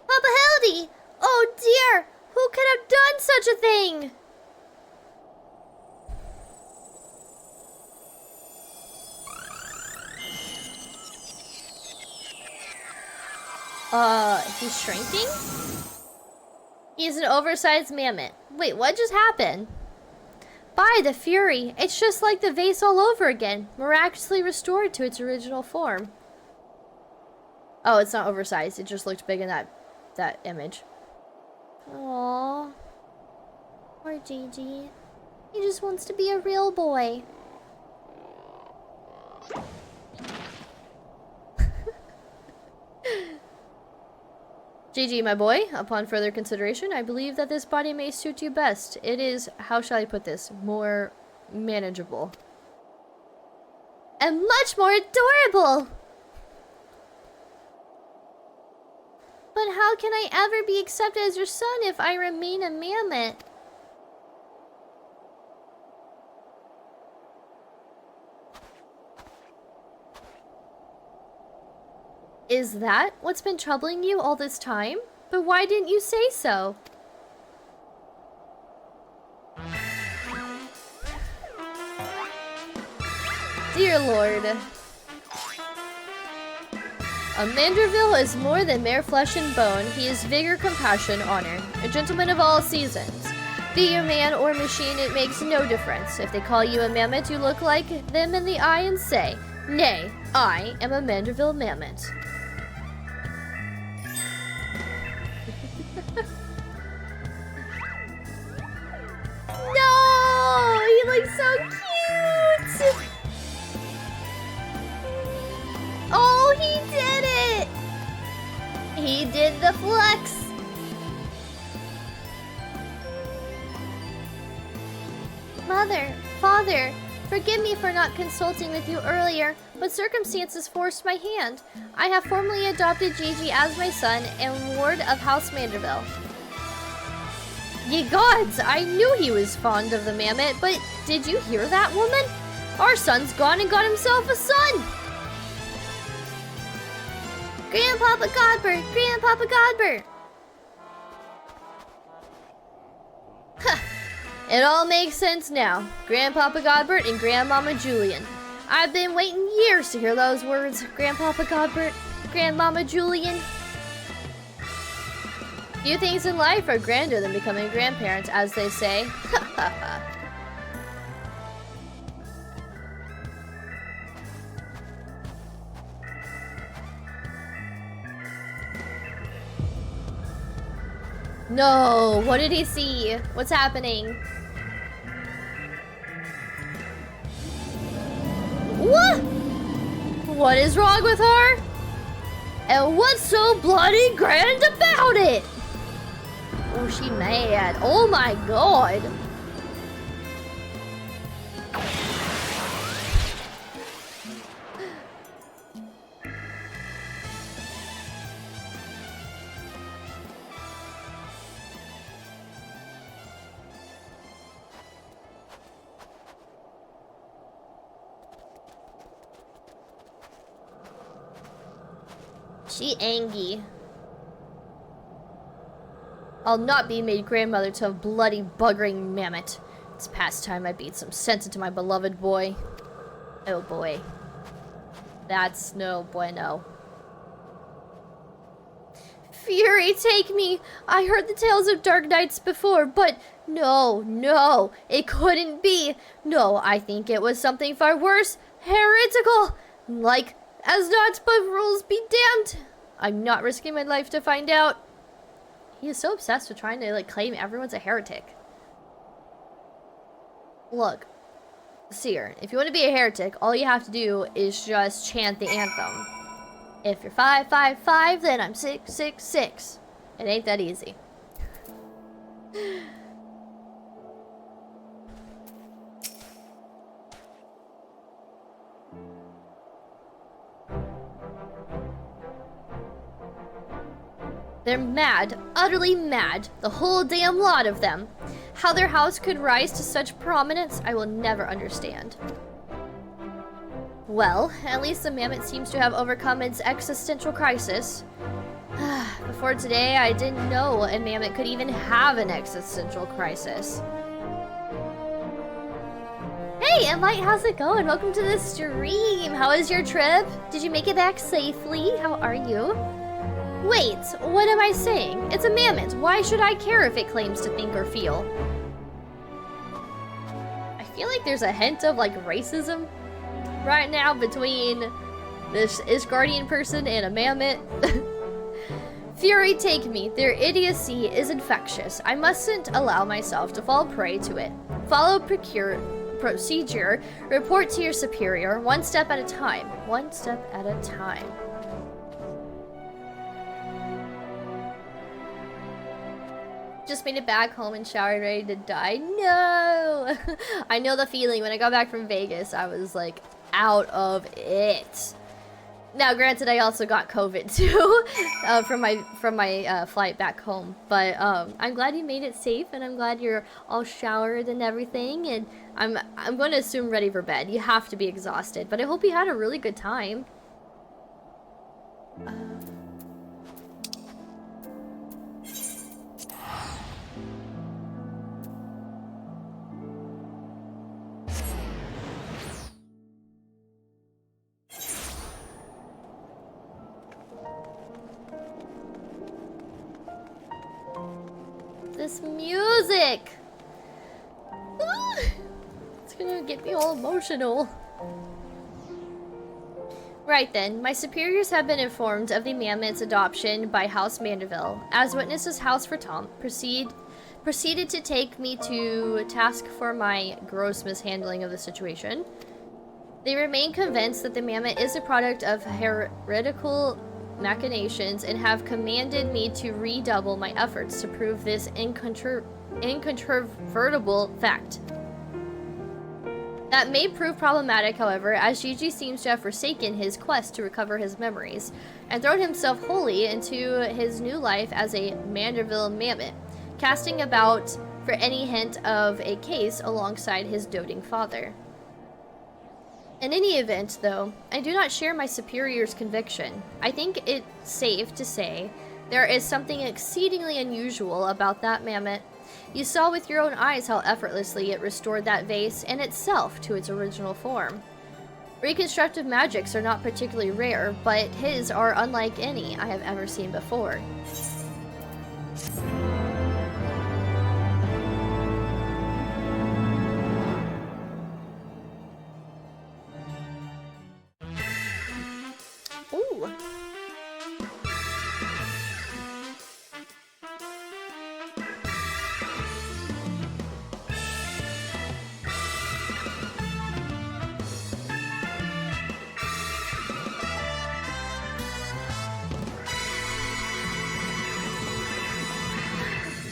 A: Papa Hildy! Oh dear! Who could have done such a thing? He's shrinking? He's an oversized mammoth. Wait, what just happened? By the Fury, it's just like the vase all over again, miraculously restored to its original form. Oh, it's not oversized. It just looked big in that image. Aww. Poor Gigi. He just wants to be a real boy. Gigi, my boy, upon further consideration, I believe that this body may suit you best. It is, how shall I put this, more manageable. And much more adorable! But how can I ever be accepted as your son if I remain a mammoth? Is that what's been troubling you all this time? But why didn't you say so? Dear Lord. A Manderville is more than mere flesh and bone. He is vigor, compassion, honor. A gentleman of all seasons. Be you man or machine, it makes no difference. If they call you a mammoth, you look like them in the eye and say, "Nay, I am a Manderville mammoth." No! He looks so cute! Oh, he did it! He did the flex! Mother, Father, forgive me for not consulting with you earlier, but circumstances forced my hand. I have formally adopted Gigi as my son and ward of House Manderville. Ye gods, I knew he was fond of the mammoth, but did you hear that, woman? Our son's gone and got himself a son! Grandpapa Godbert! Grandpapa Godbert! Huh. It all makes sense now. Grandpapa Godbert and Grandmama Julian. I've been waiting years to hear those words. Grandpapa Godbert, Grandmama Julian. Few things in life are grander than becoming grandparents, as they say. No, what did he see? What's happening? What? What is wrong with her? And what's so bloody grand about it? Oh, she mad. Oh my god. She angry. I'll not be made grandmother to a bloody buggering mammoth. It's past time I beat some sense into my beloved boy. Oh boy. That's no bueno. Fury, take me! I heard the tales of dark nights before, but no, it couldn't be. No, I think it was something far worse. Heretical! Like, as not but rules be damned. I'm not risking my life to find out. He is so obsessed with trying to, like, claim everyone's a heretic. Look, Seer, if you want to be a heretic, all you have to do is just chant the anthem. If you're 555, then I'm 666. It ain't that easy. They're mad, utterly mad, the whole damn lot of them. How their house could rise to such prominence, I will never understand. Well, at least the mammoth seems to have overcome its existential crisis. Before today, I didn't know a mammoth could even have an existential crisis. Hey, Enlight, how's it going? Welcome to the stream. How was your trip? Did you make it back safely? How are you? Wait, what am I saying? It's a mammoth. Why should I care if it claims to think or feel? I feel like there's a hint of, like, racism right now between this Isgardian person and a mammoth. Fury, take me. Their idiocy is infectious. I mustn't allow myself to fall prey to it. Follow procedure. Report to your superior. One step at a time. One step at a time. Just made it back home and showered, ready to die. No! I know the feeling. When I got back from Vegas, I was like out of it. Now, granted, I also got COVID too from my flight back home. But I'm glad you made it safe, and I'm glad you're all showered and everything. And I'm going to assume ready for bed. You have to be exhausted, but I hope you had a really good time. This music! It's gonna get me all emotional. Right then, my superiors have been informed of the mammoth's adoption by House Manderville. As witnesses, House Vertomp proceeded to take me to task for my gross mishandling of the situation. They remain convinced that the mammoth is a product of heretical machinations and have commanded me to redouble my efforts to prove this incontrovertible fact. That may prove problematic, however, as Gigi seems to have forsaken his quest to recover his memories and thrown himself wholly into his new life as a Manderville mammoth, casting about for any hint of a case alongside his doting father. In any event, though, I do not share my superior's conviction. I think it's safe to say there is something exceedingly unusual about that mammoth. You saw with your own eyes how effortlessly it restored that vase and itself to its original form. Reconstructive magics are not particularly rare, but his are unlike any I have ever seen before. Ooh.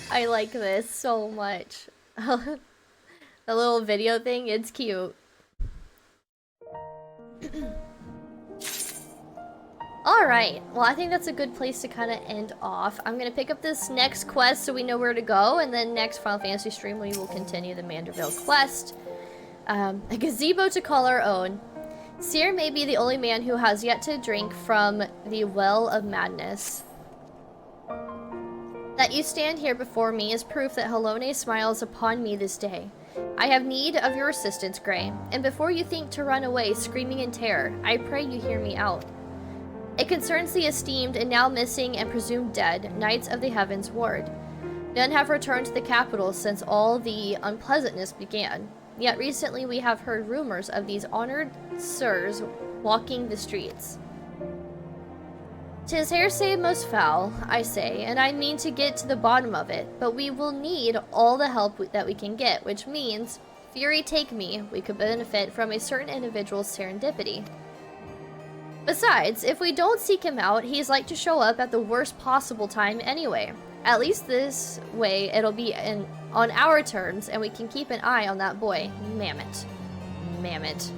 A: I like this so much. The little video thing, it's cute. Alright, well I think that's a good place to kind of end off. I'm going to pick up this next quest so we know where to go, and then next Final Fantasy stream we will continue the Manderville quest. A gazebo to call our own. Seer may be the only man who has yet to drink from the well of madness. That you stand here before me is proof that Halone smiles upon me this day. I have need of your assistance, Gray, and before you think to run away screaming in terror, I pray you hear me out. It concerns the esteemed and now missing and presumed dead Knights of the Heavens Ward. None have returned to the capital since all the unpleasantness began, yet recently we have heard rumors of these honored sirs walking the streets. 'Tis hearsay most foul, I say, and I mean to get to the bottom of it, but we will need all the help that we can get, which means, Fury take me, we could benefit from a certain individual's serendipity. Besides, if we don't seek him out, he's like to show up at the worst possible time anyway. At least this way it'll be on our terms, and we can keep an eye on that boy, Mammoth. Mammoth.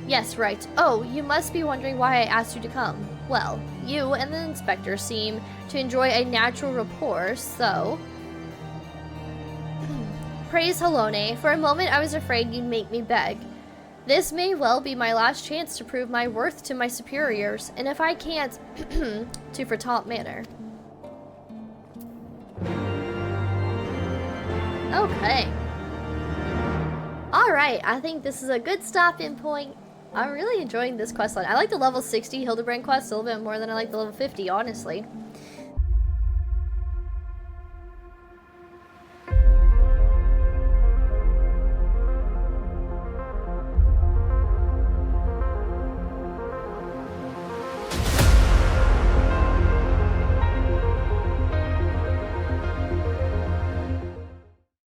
A: Yes, right. Oh, you must be wondering why I asked you to come. Well, you and the inspector seem to enjoy a natural rapport, so... Praise Halone. For a moment I was afraid you'd make me beg. This may well be my last chance to prove my worth to my superiors, and if I can't, to Vertont Manor. Okay. Alright, I think this is a good stopping point. I'm really enjoying this questline. I like the level 60 Hildebrand quest a little bit more than I like the level 50, honestly.